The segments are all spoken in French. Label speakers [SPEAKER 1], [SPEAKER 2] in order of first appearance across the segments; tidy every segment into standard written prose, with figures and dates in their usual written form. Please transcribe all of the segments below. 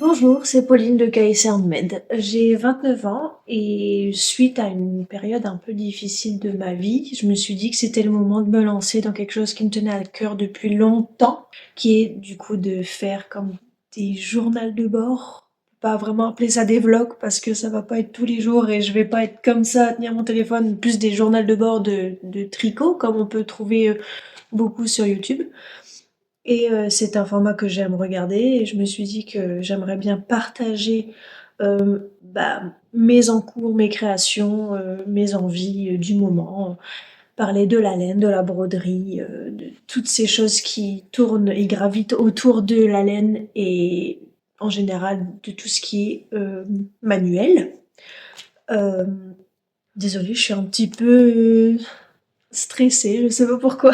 [SPEAKER 1] Bonjour, c'est Pauline de KSR Med. J'ai 29 ans et suite à une période un peu difficile de ma vie, je me suis dit que c'était le moment de me lancer dans quelque chose qui me tenait à cœur depuis longtemps, qui est du coup de faire comme des journaux de bord. Pas vraiment appeler ça des vlogs parce que ça va pas être tous les jours et je vais pas être comme ça à tenir mon téléphone, plus des journaux de bord de tricot comme on peut trouver beaucoup sur YouTube. Et c'est un format que j'aime regarder et je me suis dit que j'aimerais bien partager mes encours, mes créations, mes envies du moment, parler de la laine, de la broderie, de toutes ces choses qui tournent et gravitent autour de la laine et en général de tout ce qui est manuel. Euh, Désolée, je suis un petit peu stressée, je sais pas pourquoi.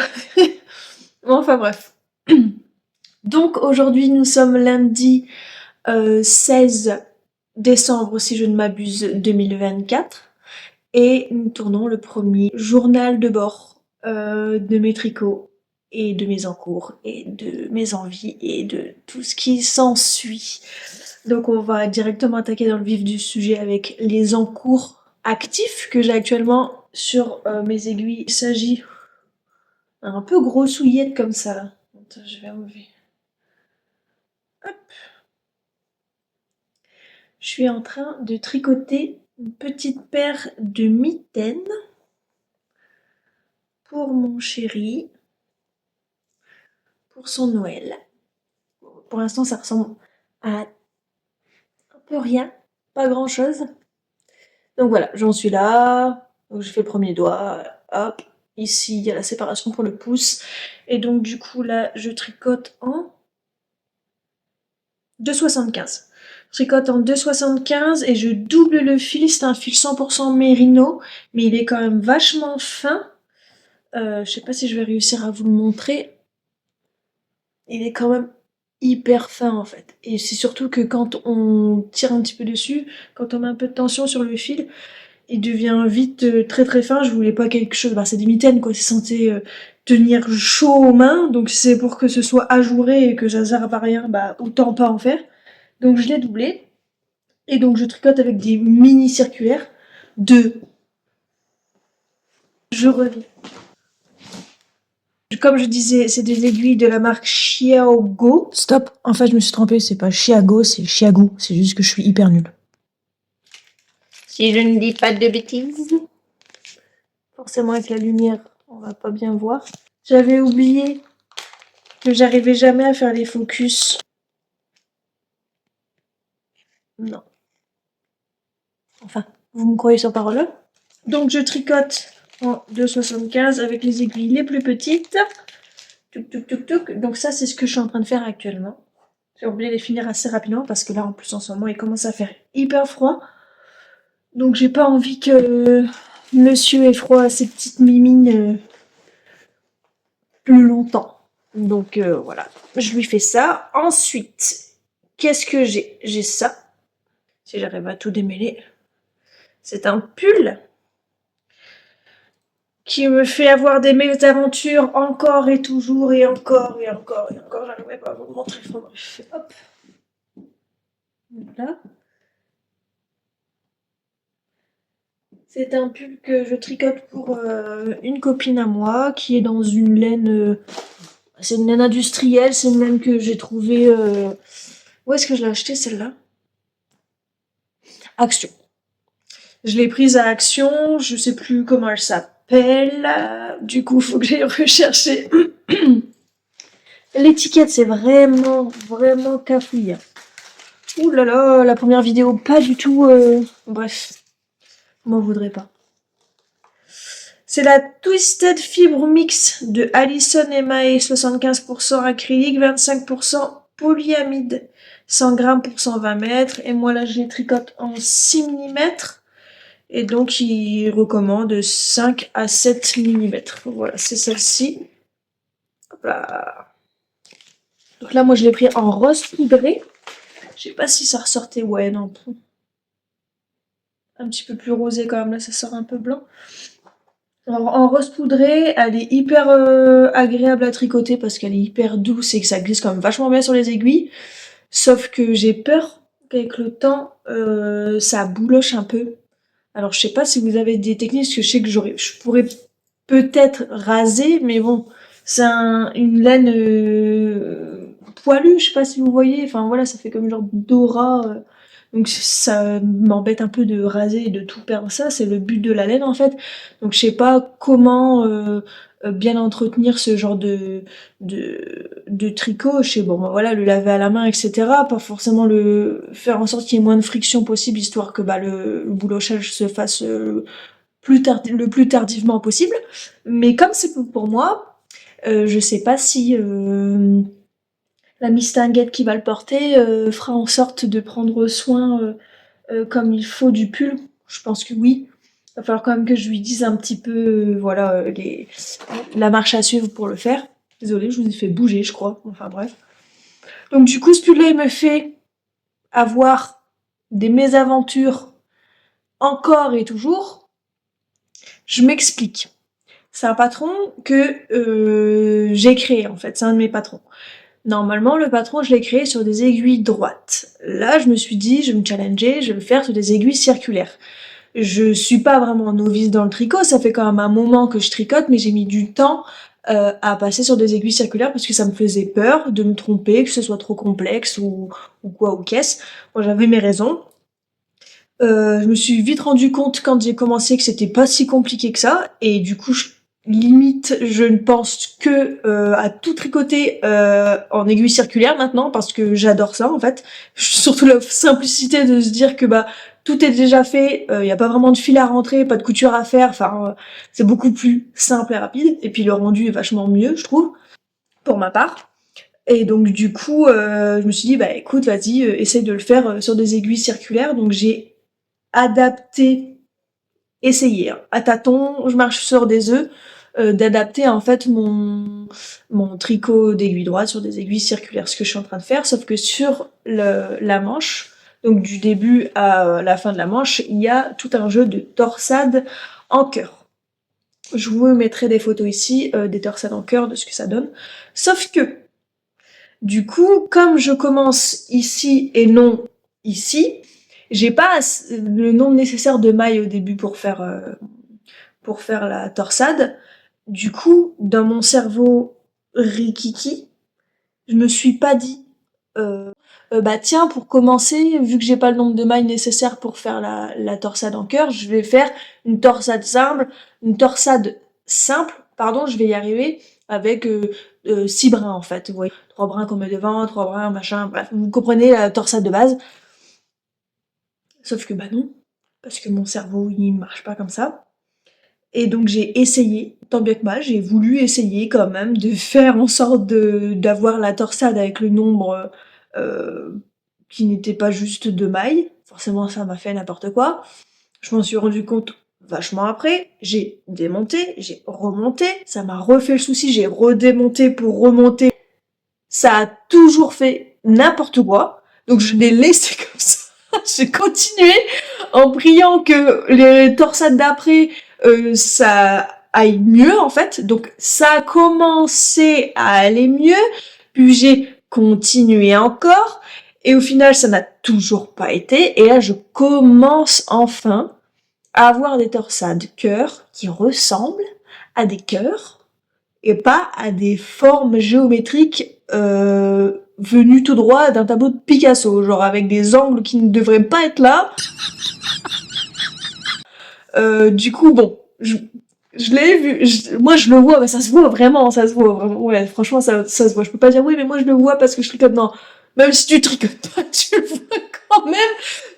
[SPEAKER 1] Bon, enfin bref. Donc aujourd'hui nous sommes lundi 16 décembre si je ne m'abuse 2024 et nous tournons le premier journal de bord de mes tricots et de mes encours et de mes envies et de tout ce qui s'ensuit. Donc on va directement attaquer dans le vif du sujet avec les encours actifs que j'ai actuellement sur mes aiguilles. Il s'agit un peu grossouillette comme ça là. Attends, je vais enlever. Je suis en train de tricoter une petite paire de mitaines pour mon chéri, pour son Noël. Pour l'instant, ça ressemble à un peu rien, pas grand chose. Donc voilà, j'en suis là. Donc je fais le premier doigt, hop. Ici, il y a la séparation pour le pouce. Et donc du coup, là, je tricote en 2,75. Je tricote en 2,75 et je double le fil. C'est un fil 100% mérino, mais il est quand même vachement fin. Je sais pas si je vais réussir à vous le montrer. Il est quand même hyper fin en fait. Et c'est surtout que quand on tire un petit peu dessus, quand on met un peu de tension sur le fil, il devient vite très très fin. Je voulais pas quelque chose... Bah c'est des mitaines quoi, c'est censé tenir chaud aux mains. Donc si c'est pour que ce soit ajouré et que ça sert à rien, bah autant pas en faire. Donc je l'ai doublé. Et donc je tricote avec des mini circulaires de... Je reviens. Comme je disais, c'est des aiguilles de la marque Chiago. Stop, en fait je me suis trompée, c'est pas Chiago, c'est Chiago. C'est juste que je suis hyper nulle. Si je ne dis pas de bêtises. Forcément avec la lumière, on va pas bien voir. J'avais oublié que j'arrivais jamais à faire les focus. Non. Enfin, vous me croyez sur parole? Donc je tricote en 2,75 avec les aiguilles les plus petites. Touc, touc, touc, touc. Donc ça, c'est ce que je suis en train de faire actuellement. J'ai oublié de les finir assez rapidement parce que là, en plus, en ce moment, il commence à faire hyper froid. Donc j'ai pas envie que monsieur ait froid à ses petites mimines plus longtemps. Donc voilà, je lui fais ça. Ensuite, qu'est-ce que j'ai? J'ai ça. Si j'arrive à tout démêler. C'est un pull qui me fait avoir des mésaventures encore et toujours et encore et encore et encore. J'arrivais pas à vous le montrer. Hop. Là. C'est un pull que je tricote pour une copine à moi qui est dans une laine... c'est une laine industrielle, c'est une laine que j'ai trouvée... Où est-ce que je l'ai achetée celle-là? Action. Je l'ai prise à Action, je sais plus comment elle s'appelle. Du coup, il faut que j'aille rechercher. L'étiquette, c'est vraiment, vraiment cafouille. Ouh là là, la première vidéo, pas du tout... Bref, m'en voudrais pas. C'est la Twisted Fibre Mix de Alison Emae, 75% acrylique, 25% polyamide, 100 grammes pour 120 mètres. Et moi là, je les tricote en 6 mm. Et donc, il recommande 5 à 7 mm. Voilà, c'est celle-ci. Hop là. Donc là, moi, je l'ai pris en rose poudré. Je sais pas si ça ressortait. Ouais, non. Un petit peu plus rosé quand même. Là, ça sort un peu blanc. Alors, en rose poudré, elle est hyper agréable à tricoter parce qu'elle est hyper douce et que ça glisse quand même vachement bien sur les aiguilles. Sauf que j'ai peur qu'avec le temps, ça bouloche un peu. Alors je sais pas si vous avez des techniques, parce que je sais que je pourrais peut-être raser, mais bon, c'est une laine poilue, je sais pas si vous voyez, enfin voilà, ça fait comme genre d'aura, donc ça m'embête un peu de raser et de tout perdre ça, c'est le but de la laine en fait. Donc je sais pas comment bien entretenir ce genre de tricot. Je sais, bon, bah, voilà, le laver à la main, etc. Pas forcément le faire en sorte qu'il y ait moins de friction possible, histoire que bah, le boulochage se fasse le plus tardivement possible. Mais comme c'est pour moi, je sais pas si la mistinguette qui va le porter fera en sorte de prendre soin comme il faut du pull. Je pense que oui. Il va falloir quand même que je lui dise un petit peu, voilà, la marche à suivre pour le faire. Désolée, je vous ai fait bouger, je crois. Enfin bref. Donc du coup, ce pull-là, il me fait avoir des mésaventures encore et toujours. Je m'explique. C'est un patron que j'ai créé en fait, c'est un de mes patrons. Normalement, le patron, je l'ai créé sur des aiguilles droites. Là, je me suis dit, je vais me challenger, je vais le faire sur des aiguilles circulaires. Je suis pas vraiment novice dans le tricot, ça fait quand même un moment que je tricote, mais j'ai mis du temps à passer sur des aiguilles circulaires parce que ça me faisait peur de me tromper, que ce soit trop complexe ou quoi ou qu'est-ce. Moi, j'avais mes raisons. Je me suis vite rendu compte quand j'ai commencé que c'était pas si compliqué que ça, et du coup, limite, je ne pense que à tout tricoter en aiguille circulaire maintenant, parce que j'adore ça en fait. Surtout la simplicité de se dire que bah tout est déjà fait, il y a pas vraiment de fil à rentrer, pas de couture à faire, enfin c'est beaucoup plus simple et rapide, et puis le rendu est vachement mieux, je trouve, pour ma part. Et donc du coup, je me suis dit bah écoute, vas-y, essaye de le faire sur des aiguilles circulaires. Donc j'ai adapté, essayé, hein, à tâtons, je marche sur des œufs, d'adapter en fait mon tricot d'aiguille droite sur des aiguilles circulaires, ce que je suis en train de faire, sauf que sur la manche, donc du début à la fin de la manche, il y a tout un jeu de torsade en cœur. Je vous mettrai des photos ici, des torsades en cœur, de ce que ça donne. Sauf que, du coup, comme je commence ici et non ici, j'ai pas le nombre nécessaire de mailles au début pour faire la torsade. Du coup, dans mon cerveau rikiki, je me suis pas dit bah tiens, pour commencer, vu que j'ai pas le nombre de mailles nécessaires pour faire la torsade en cœur, je vais faire une torsade simple, pardon, je vais y arriver, avec 6 brins en fait, vous voyez, 3 brins qu'on met devant, 3 brins, machin, bref, vous comprenez la torsade de base. Sauf que bah non, parce que mon cerveau il marche pas comme ça. Et donc j'ai essayé, tant bien que mal, j'ai voulu essayer quand même de faire en sorte d'avoir la torsade avec le nombre qui n'était pas juste 2 mailles. Forcément ça m'a fait n'importe quoi. Je m'en suis rendu compte vachement après, j'ai démonté, j'ai remonté, ça m'a refait le souci, j'ai redémonté pour remonter. Ça a toujours fait n'importe quoi, donc je l'ai laissé comme ça. J'ai continué en priant que les torsades d'après ça aille mieux en fait. Donc ça a commencé à aller mieux, puis j'ai continué encore, et au final ça n'a toujours pas été, et là je commence enfin à avoir des torsades cœur qui ressemblent à des cœurs et pas à des formes géométriques venues tout droit d'un tableau de Picasso, genre avec des angles qui ne devraient pas être là. Du coup, bon, je l'ai vu, moi je le vois, mais ça se voit vraiment, ouais, franchement ça se voit. Je peux pas dire oui, mais moi je le vois parce que je tricote, non. Même si tu tricotes pas, tu le vois quand même.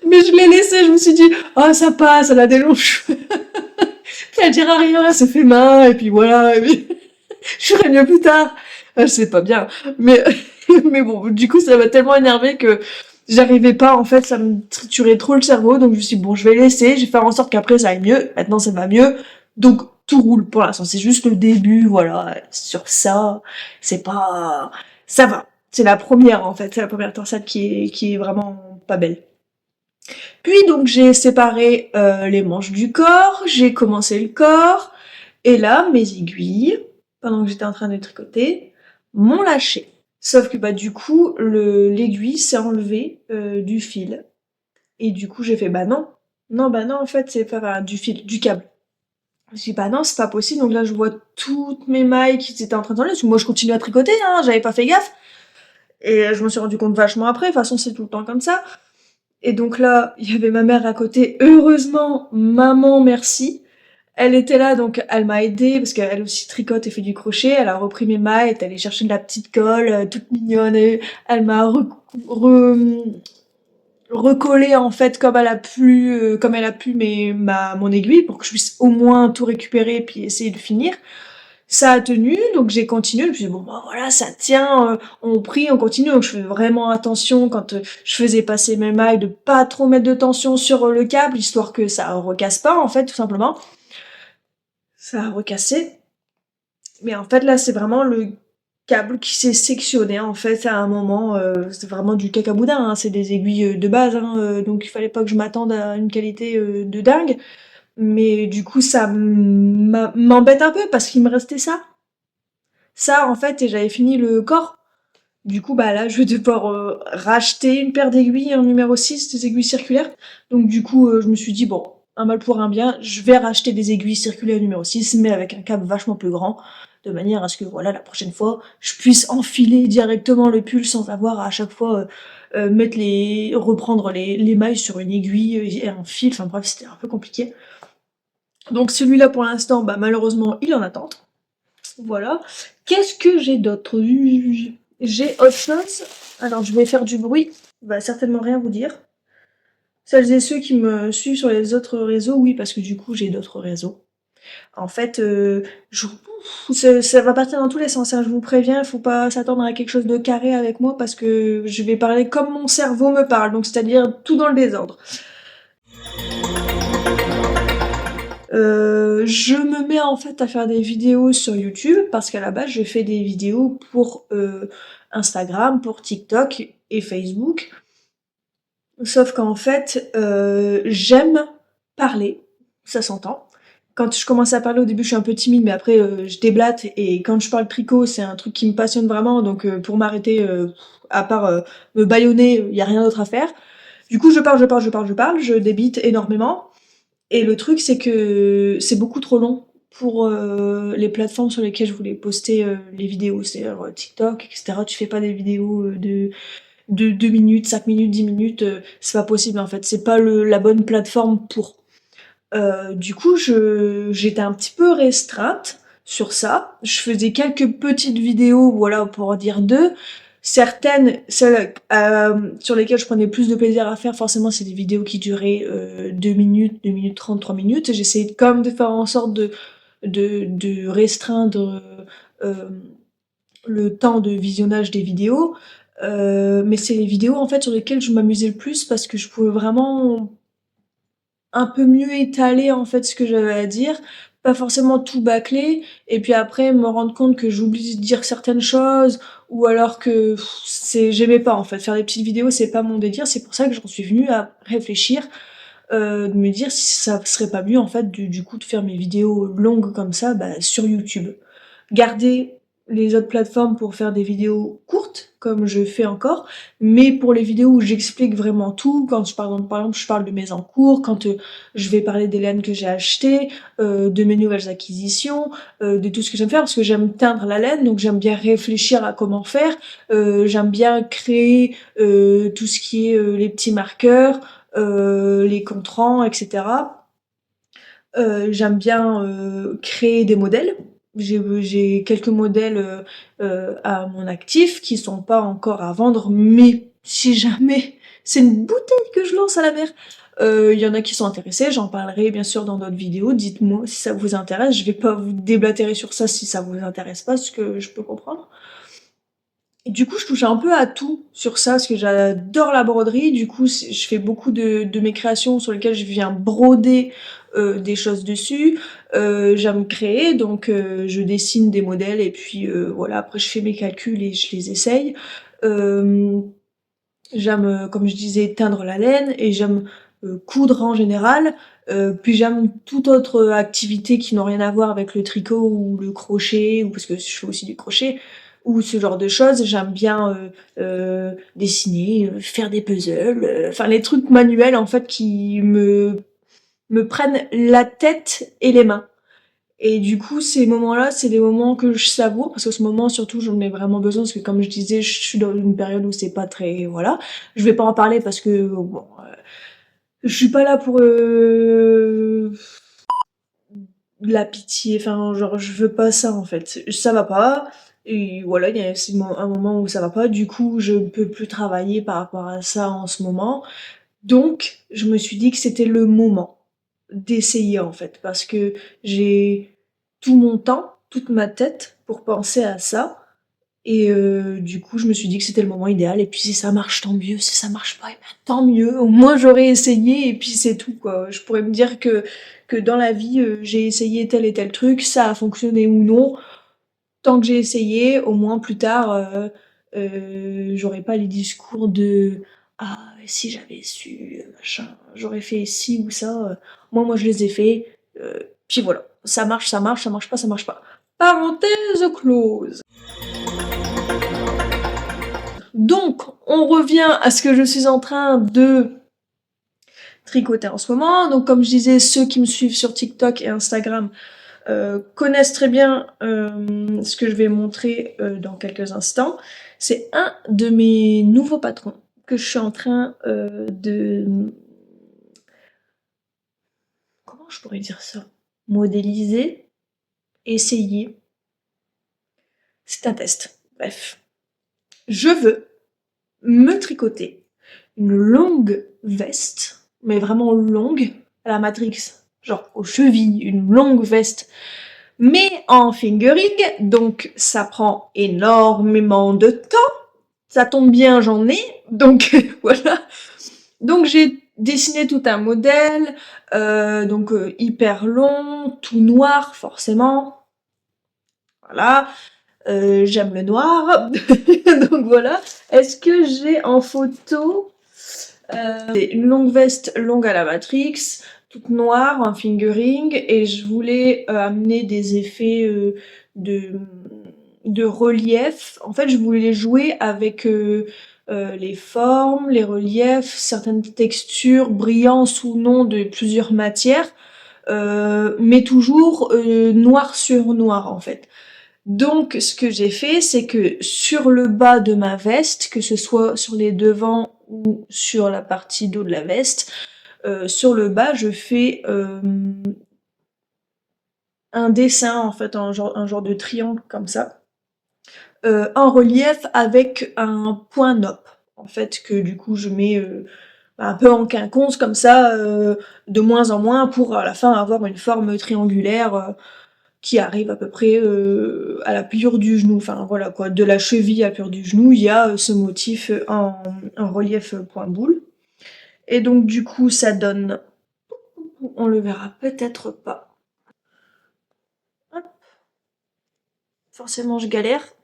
[SPEAKER 1] Mais je l'ai laissé, je me suis dit, oh ça passe, elle a des longs cheveux. Puis elle dira rien, c'est fait main, et puis voilà, et puis je ferai mieux plus tard. Je sais pas bien, mais mais bon, du coup ça m'a tellement énervé que j'arrivais pas, en fait, ça me triturait trop le cerveau, donc je me suis dit, bon, je vais laisser, je vais faire en sorte qu'après ça aille mieux. Maintenant ça va mieux, donc tout roule pour l'instant, c'est juste le début, voilà. Sur ça, c'est pas, ça va. C'est la première en fait, c'est la première torsade qui est vraiment pas belle. Puis donc j'ai séparé les manches du corps, j'ai commencé le corps, et là mes aiguilles, pendant que j'étais en train de tricoter, m'ont lâché. Sauf que bah du coup l'aiguille s'est enlevée du fil. Et du coup, j'ai fait: «Bah non, non, bah non, en fait, c'est pas enfin, du câble». Je me suis dit: «Bah non, c'est pas possible». Donc là, je vois toutes mes mailles qui étaient en train de s'enlever, parce que moi, je continue à tricoter, hein, j'avais pas fait gaffe. Et je m'en suis rendu compte vachement après, de toute façon, c'est tout le temps comme ça. Et donc là, il y avait ma mère à côté. Heureusement, maman, merci. Elle était là, donc elle m'a aidée, parce qu'elle aussi tricote et fait du crochet. Elle a repris mes mailles, elle est allée chercher de la petite colle, toute mignonne, et elle m'a recollé en fait comme elle a pu mon aiguille pour que je puisse au moins tout récupérer puis essayer de finir. Ça a tenu, donc j'ai continué. Je me suis dit, bon, bah voilà, ça tient, on prie, on continue. Donc je fais vraiment attention quand je faisais passer mes mailles, de pas trop mettre de tension sur le câble, histoire que ça recasse pas, en fait, tout simplement. Ça a recassé. Mais en fait, là, c'est vraiment le câble qui s'est sectionné, en fait, à un moment. C'est vraiment du cacaboudin, hein, c'est des aiguilles de base, hein, donc il fallait pas que je m'attende à une qualité de dingue. Mais du coup, ça m'embête un peu parce qu'il me restait ça. Ça, en fait, et j'avais fini le corps. Du coup, bah là, je vais devoir racheter une paire d'aiguilles en numéro 6, des aiguilles circulaires. Donc du coup, je me suis dit, bon, un mal pour un bien, je vais racheter des aiguilles circulaires numéro 6, mais avec un câble vachement plus grand, de manière à ce que, voilà, la prochaine fois, je puisse enfiler directement le pull sans avoir à chaque fois reprendre les mailles sur une aiguille et un fil. Enfin bref, c'était un peu compliqué. Donc celui-là, pour l'instant, bah malheureusement, il est en attente. Voilà. Qu'est-ce que j'ai d'autre? J'ai autre chose. Alors, je vais faire du bruit. Va certainement rien vous dire. Celles et ceux qui me suivent sur les autres réseaux, oui, parce que du coup, j'ai d'autres réseaux. En fait, ça va partir dans tous les sens, hein, je vous préviens, il faut pas s'attendre à quelque chose de carré avec moi parce que je vais parler comme mon cerveau me parle, donc c'est-à-dire tout dans le désordre. Je me mets en fait à faire des vidéos sur YouTube parce qu'à la base je fais des vidéos pour Instagram, pour TikTok et Facebook. Sauf qu'en fait, j'aime parler, ça s'entend. Quand je commence à parler au début je suis un peu timide mais après je déblate et quand je parle tricot c'est un truc qui me passionne vraiment donc pour m'arrêter à part me bâillonner, il y a rien d'autre à faire. Du coup je parle, je débite énormément. Et le truc, c'est que c'est beaucoup trop long pour les plateformes sur lesquelles je voulais poster les vidéos, c'est-à-dire TikTok, etc. Tu fais pas des vidéos de 2 minutes, 5 minutes, 10 minutes, c'est pas possible en fait, c'est pas la bonne plateforme pour. Du coup, j'étais un petit peu restreinte sur ça. Je faisais quelques petites vidéos, voilà, pour dire deux. Certaines, celles sur lesquelles je prenais plus de plaisir à faire, forcément, c'est des vidéos qui duraient 2 minutes, 2 minutes 30, 3 minutes. J'essayais quand même de faire en sorte de restreindre le temps de visionnage des vidéos. Mais c'est les vidéos en fait sur lesquelles je m'amusais le plus parce que je pouvais vraiment un peu mieux étaler en fait ce que j'avais à dire, pas forcément tout bâcler, et puis après me rendre compte que j'oublie de dire certaines choses, ou alors que j'aimais pas en fait. Faire des petites vidéos, c'est pas mon délire, c'est pour ça que j'en suis venue à réfléchir, de me dire si ça serait pas mieux en fait du coup de faire mes vidéos longues comme ça sur YouTube. Garder les autres plateformes pour faire des vidéos courtes, comme je fais encore, mais pour les vidéos où j'explique vraiment tout, quand par exemple je parle de mes encours, quand je vais parler des laines que j'ai achetées, de mes nouvelles acquisitions, de tout ce que j'aime faire, parce que j'aime teindre la laine, donc j'aime bien réfléchir à comment faire, j'aime bien créer tout ce qui est les petits marqueurs, les contrants, etc. J'aime bien créer des modèles. J'ai quelques modèles à mon actif qui sont pas encore à vendre, mais si jamais c'est une bouteille que je lance à la mer, il y en a qui sont intéressés, j'en parlerai bien sûr dans d'autres vidéos. Dites-moi si ça vous intéresse, je vais pas vous déblatérer sur ça si ça vous intéresse pas, ce que je peux comprendre. Et du coup, je touche un peu à tout sur ça, parce que j'adore la broderie. Du coup, je fais beaucoup de mes créations sur lesquelles je viens broder des choses dessus. J'aime créer, donc je dessine des modèles et puis voilà, après je fais mes calculs et je les essaye. Euh, J'aime, comme je disais, teindre la laine et j'aime coudre en général. Puis j'aime toute autre activité qui n'a rien à voir avec le tricot ou le crochet, ou parce que je fais aussi du crochet, ou ce genre de choses. J'aime bien dessiner, faire des puzzles, enfin les trucs manuels en fait qui me prennent la tête et les mains. Et du coup, ces moments-là, c'est des moments que je savoure, parce que ce moment, surtout, j'en ai vraiment besoin, parce que comme je disais, je suis dans une période où c'est pas très, voilà. Je vais pas en parler parce que, bon, je suis pas là pour, la pitié, enfin, genre, je veux pas ça, en fait. Ça va pas, et voilà, il y a un moment où ça va pas, du coup, je ne peux plus travailler par rapport à ça en ce moment. Donc, je me suis dit que c'était le moment d'essayer, en fait, parce que j'ai tout mon temps, toute ma tête pour penser à ça. Et du coup, je me suis dit que c'était le moment idéal. Et puis si ça marche, tant mieux. Si ça marche pas, eh ben, tant mieux. Au moins, j'aurais essayé et puis c'est tout, quoi. Je pourrais me dire que dans la vie, j'ai essayé tel et tel truc, ça a fonctionné ou non. Tant que j'ai essayé, au moins plus tard, j'aurais pas les discours de ah si j'avais su, machin, j'aurais fait ci ou ça. Moi, je les ai fait. Puis voilà, ça marche, ça marche, ça marche pas, ça marche pas. Parenthèse close. Donc, on revient à ce que je suis en train de tricoter en ce moment. Donc, comme je disais, ceux qui me suivent sur TikTok et Instagram connaissent très bien ce que je vais montrer dans quelques instants. C'est un de mes nouveaux patrons que je suis en train de... Comment je pourrais dire ça? Modéliser, essayer. C'est un test. Bref. Je veux me tricoter une longue veste, mais vraiment longue, à la Matrix, genre aux chevilles, une longue veste, mais en fingering, donc ça prend énormément de temps. Ça tombe bien, j'en ai, donc voilà. Donc j'ai dessiné tout un modèle, hyper long, tout noir forcément. Voilà. J'aime le noir, donc voilà. Est-ce que j'ai en photo une longue veste longue à la Matrix, toute noire, en fingering, et je voulais amener des effets de, de relief. En fait, je voulais jouer avec les formes, les reliefs, certaines textures, brillances ou non de plusieurs matières, mais toujours noir sur noir en fait. Donc, ce que j'ai fait, c'est que sur le bas de ma veste, que ce soit sur les devants ou sur la partie dos de la veste, sur le bas, je fais un dessin, en fait, un genre de triangle comme ça, en relief avec un point nop, en fait, que du coup je mets un peu en quinconce comme ça, de moins en moins, pour à la fin avoir une forme triangulaire qui arrive à peu près à la pliure du genou. Enfin voilà quoi, de la cheville à la pliure du genou, il y a ce motif en relief point boule. Et donc du coup ça donne, on le verra peut-être pas. Hop. Forcément je galère.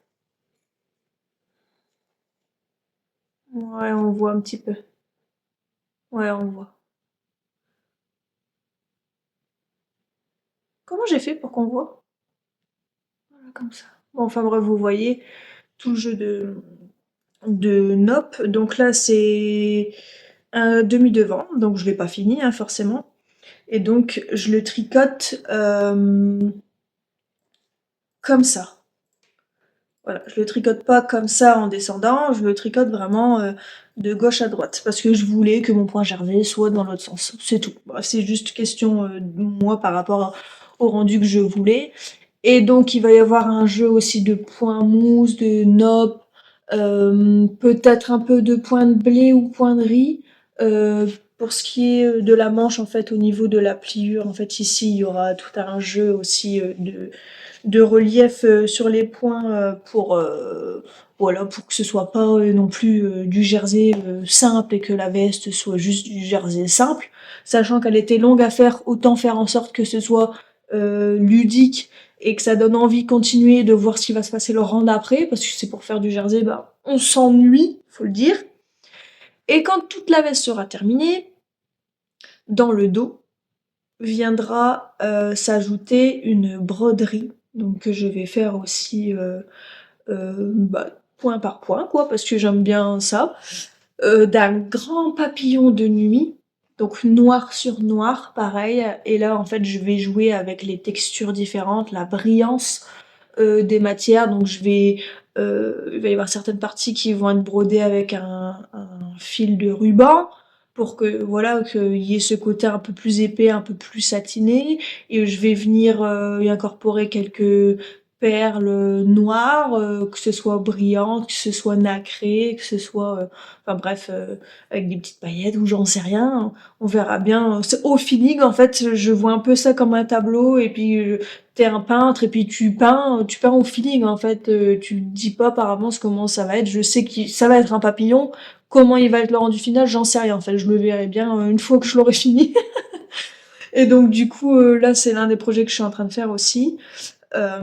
[SPEAKER 1] Ouais, on voit un petit peu. Ouais, on voit. Comment j'ai fait pour qu'on voit? Voilà, comme ça. Bon, enfin bref, vous voyez tout le jeu de nopp. Donc là, c'est un demi-devant, donc je l'ai pas fini, hein, forcément. Et donc, je le tricote comme ça. Voilà, je le tricote pas comme ça en descendant, je le tricote vraiment de gauche à droite. Parce que je voulais que mon point gervais soit dans l'autre sens. C'est tout. Bref, c'est juste question de moi par rapport au rendu que je voulais. Et donc, il va y avoir un jeu aussi de points mousse, de nopp, peut-être un peu de points de blé ou points de riz. Pour ce qui est de la manche, en fait, au niveau de la pliure, en fait, ici, il y aura tout un jeu aussi de relief sur les points voilà, pour que ce soit pas non plus du jersey simple et que la veste soit juste du jersey simple. Sachant qu'elle était longue à faire, autant faire en sorte que ce soit ludique et que ça donne envie de continuer de voir ce qui va se passer le rang d'après, parce que c'est pour faire du jersey, bah on s'ennuie, faut le dire. Et quand toute la veste sera terminée, dans le dos viendra s'ajouter une broderie, donc que je vais faire aussi point par point quoi, parce que j'aime bien ça. D'un grand papillon de nuit, donc noir sur noir, pareil. Et là, en fait, je vais jouer avec les textures différentes, la brillance des matières. Donc, il va y avoir certaines parties qui vont être brodées avec un fil de ruban pour que voilà qu'il y ait ce côté un peu plus épais, un peu plus satiné. Et je vais venir y incorporer quelques perles noires, que ce soit brillantes, que ce soit nacrées, que ce soit enfin bref, avec des petites paillettes ou j'en sais rien, on verra bien. C'est au feeling en fait, je vois un peu ça comme un tableau et puis t'es un peintre et puis tu peins au feeling en fait. Tu dis pas par avance comment ça va être. Je sais que ça va être un papillon. Comment il va être le rendu final, j'en sais rien. En fait, je le verrai bien une fois que je l'aurai fini. Et donc du coup, là, c'est l'un des projets que je suis en train de faire aussi. Euh,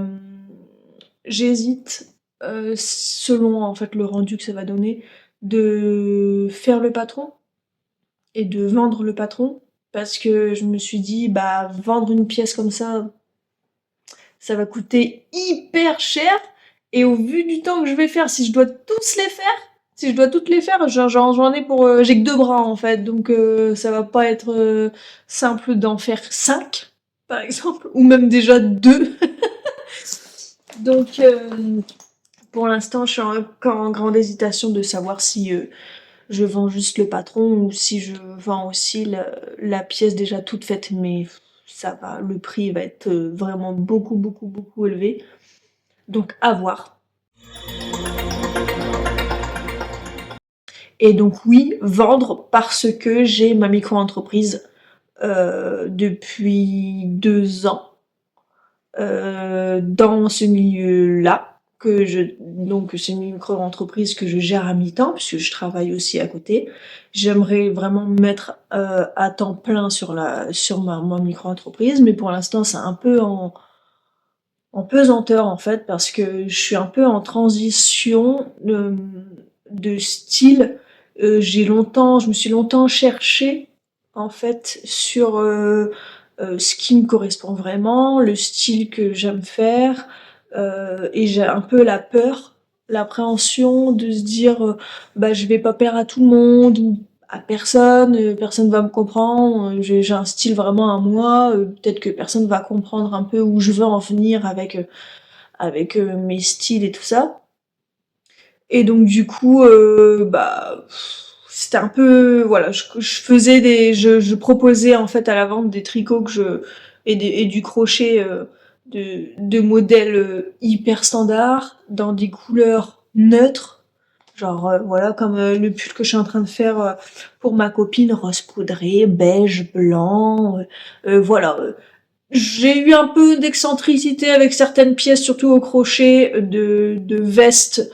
[SPEAKER 1] J'hésite, selon en fait le rendu que ça va donner, de faire le patron et de vendre le patron parce que je me suis dit bah vendre une pièce comme ça va coûter hyper cher et au vu du temps que je vais faire, si je dois toutes les faire, j'en ai pour j'ai que deux bras en fait, donc ça va pas être simple d'en faire 5 par exemple ou même déjà 2. Donc pour l'instant, je suis encore en grande hésitation de savoir si je vends juste le patron ou si je vends aussi la pièce déjà toute faite, mais ça va, le prix va être vraiment beaucoup, beaucoup, beaucoup élevé. Donc à voir. Et donc oui, vendre parce que j'ai ma micro-entreprise depuis 2 ans dans ce milieu-là. Donc c'est une micro-entreprise que je gère à mi-temps puisque je travaille aussi à côté. J'aimerais vraiment me mettre à temps plein sur ma micro-entreprise, mais pour l'instant c'est un peu en pesanteur en fait parce que je suis un peu en transition de style. Je me suis longtemps cherchée en fait sur ce qui me correspond vraiment, le style que j'aime faire, et j'ai un peu la peur, l'appréhension de se dire bah je vais pas plaire à tout le monde ou à personne, personne va me comprendre, j'ai un style vraiment à moi, peut-être que personne va comprendre un peu où je veux en venir avec mes styles et tout ça. Et donc du coup, bah c'était un peu voilà, je proposais en fait à la vente des tricots et du crochet de modèles hyper standards dans des couleurs neutres. Genre voilà comme le pull que je suis en train de faire pour ma copine, rose poudré, beige, blanc, voilà. J'ai eu un peu d'excentricité avec certaines pièces, surtout au crochet, de vestes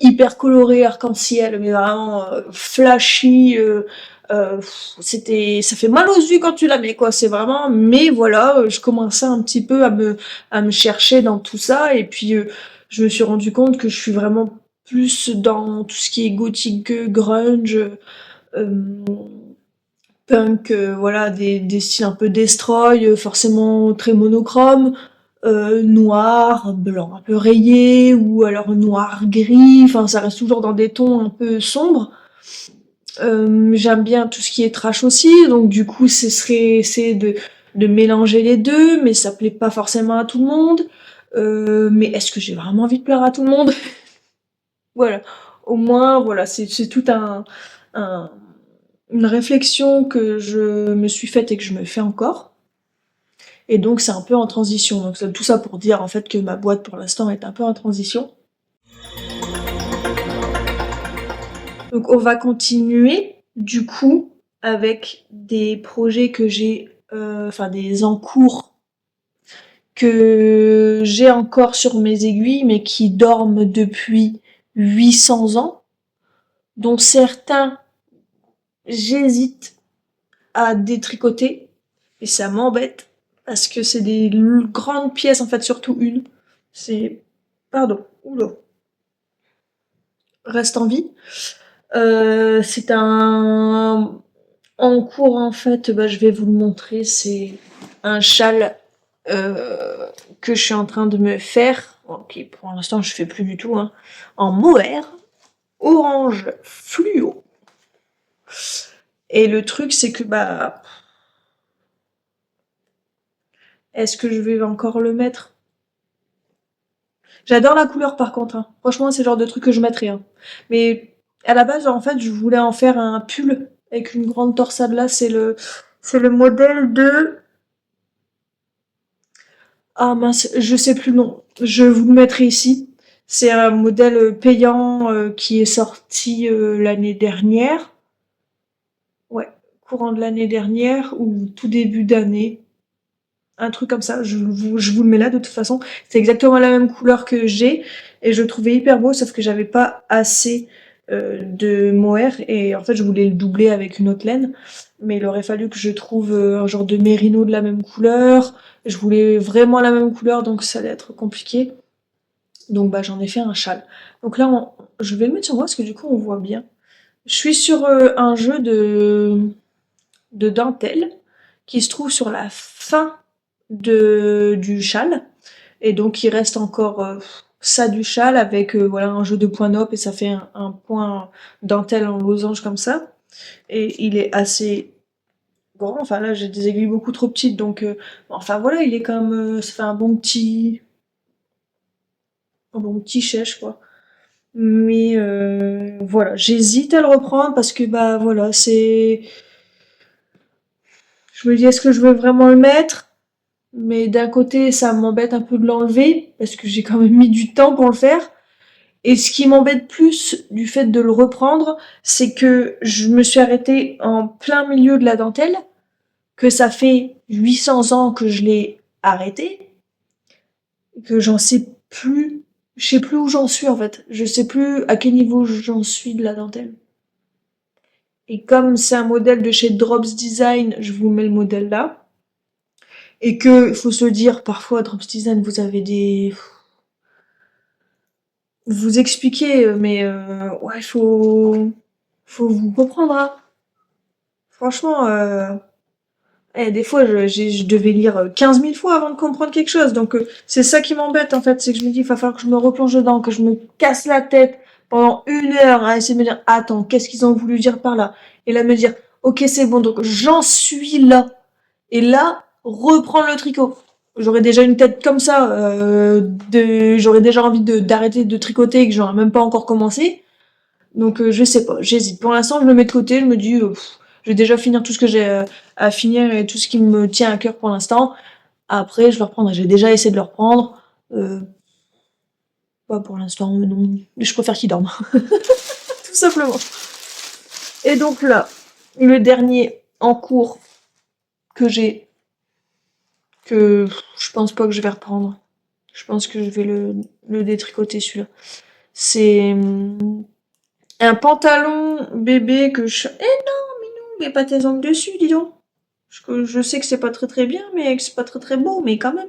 [SPEAKER 1] hyper colorées, arc-en-ciel, mais vraiment flashy. Ça fait mal aux yeux quand tu la mets, quoi. C'est vraiment, mais voilà, je commençais un petit peu à me chercher dans tout ça, et puis je me suis rendu compte que je suis vraiment plus dans tout ce qui est gothique, grunge. Euh, Punk, voilà, des styles un peu destroy, forcément très monochrome, noir, blanc un peu rayé, ou alors noir gris, enfin ça reste toujours dans des tons un peu sombres. J'aime bien tout ce qui est trash aussi, donc du coup ce serait essayer de mélanger les deux, mais ça plaît pas forcément à tout le monde. Mais est-ce que j'ai vraiment envie de plaire à tout le monde? Voilà. Au moins, voilà, c'est tout un une réflexion que je me suis faite et que je me fais encore. Et donc c'est un peu en transition. Donc tout ça pour dire en fait que ma boîte pour l'instant est un peu en transition. Donc on va continuer du coup avec des projets que j'ai, enfin des encours que j'ai encore sur mes aiguilles mais qui dorment depuis 800 ans, dont certains j'hésite à détricoter et ça m'embête parce que c'est des grandes pièces en fait, surtout une. C'est pardon, oula, reste en vie. C'est un en cours en fait, bah, je vais vous le montrer. C'est un châle que je suis en train de me faire OK, pour l'instant, je fais plus du tout, hein. En mohair, orange fluo. Et le truc, c'est que, bah, est-ce que je vais encore le mettre? J'adore la couleur par contre, hein. Franchement, c'est le genre de truc que je mettrais, hein. Mais à la base, en fait, je voulais en faire un pull avec une grande torsade là. C'est le modèle de... Ah mince, je sais plus le nom. Je vous le mettrai ici. C'est un modèle payant qui est sorti l'année dernière. Ouais, courant de l'année dernière ou tout début d'année. Un truc comme ça, je vous le mets là de toute façon. C'est exactement la même couleur que j'ai et je le trouvais hyper beau, sauf que j'avais pas assez de mohair et en fait je voulais le doubler avec une autre laine, mais il aurait fallu que je trouve un genre de mérino de la même couleur. Je voulais vraiment la même couleur, donc ça allait être compliqué. Donc bah j'en ai fait un châle. Donc là je vais le mettre sur moi parce que du coup on voit bien. Je suis sur un jeu de dentelle qui se trouve sur la fin du châle. Et donc il reste encore ça du châle avec voilà un jeu de points up et ça fait un point dentelle en losange comme ça. Et il est assez grand. Enfin là j'ai des aiguilles beaucoup trop petites donc enfin voilà il est quand même ça fait un bon petit chèche quoi. Mais voilà j'hésite à le reprendre parce que bah voilà c'est je me dis est-ce que je veux vraiment le mettre? Mais d'un côté, ça m'embête un peu de l'enlever, parce que j'ai quand même mis du temps pour le faire. Et ce qui m'embête plus du fait de le reprendre, c'est que je me suis arrêtée en plein milieu de la dentelle, que ça fait 800 ans que je l'ai arrêté, que j'en sais plus, je sais plus où j'en suis en fait. Je sais plus à quel niveau j'en suis de la dentelle. Et comme c'est un modèle de chez Drops Design, je vous mets le modèle là. Et que, faut se dire, parfois, Drops Design, vous avez des, vous expliquer, mais ouais, faut vous reprendre, hein. Franchement, des fois, je devais lire 15 000 fois avant de comprendre quelque chose. Donc, c'est ça qui m'embête, en fait. C'est que je me dis, il va falloir que je me replonge dedans, que je me casse la tête pendant 1 heure à essayer de me dire, attends, qu'est-ce qu'ils ont voulu dire par là? Et là, me dire, ok, c'est bon, donc j'en suis là. Et là, reprendre le tricot. J'aurais déjà une tête comme ça, j'aurais déjà envie d'arrêter de tricoter et que j'aurais même pas encore commencé. Donc je sais pas, j'hésite. Pour l'instant, je le mets de côté, je me dis, je vais déjà finir tout ce que j'ai à finir et tout ce qui me tient à cœur pour l'instant. Après, je le reprendrai. J'ai déjà essayé de le reprendre. Pas pour l'instant, non. Je préfère qu'il dorme. Tout simplement. Et donc là, le dernier en cours que j'ai, que je pense pas que je vais reprendre. Je pense que je vais le détricoter celui-là. C'est un pantalon bébé que je... Eh non, Minou, mets pas tes ongles dessus, dis donc. Je sais que c'est pas très très bien, mais que c'est pas très très beau, mais quand même.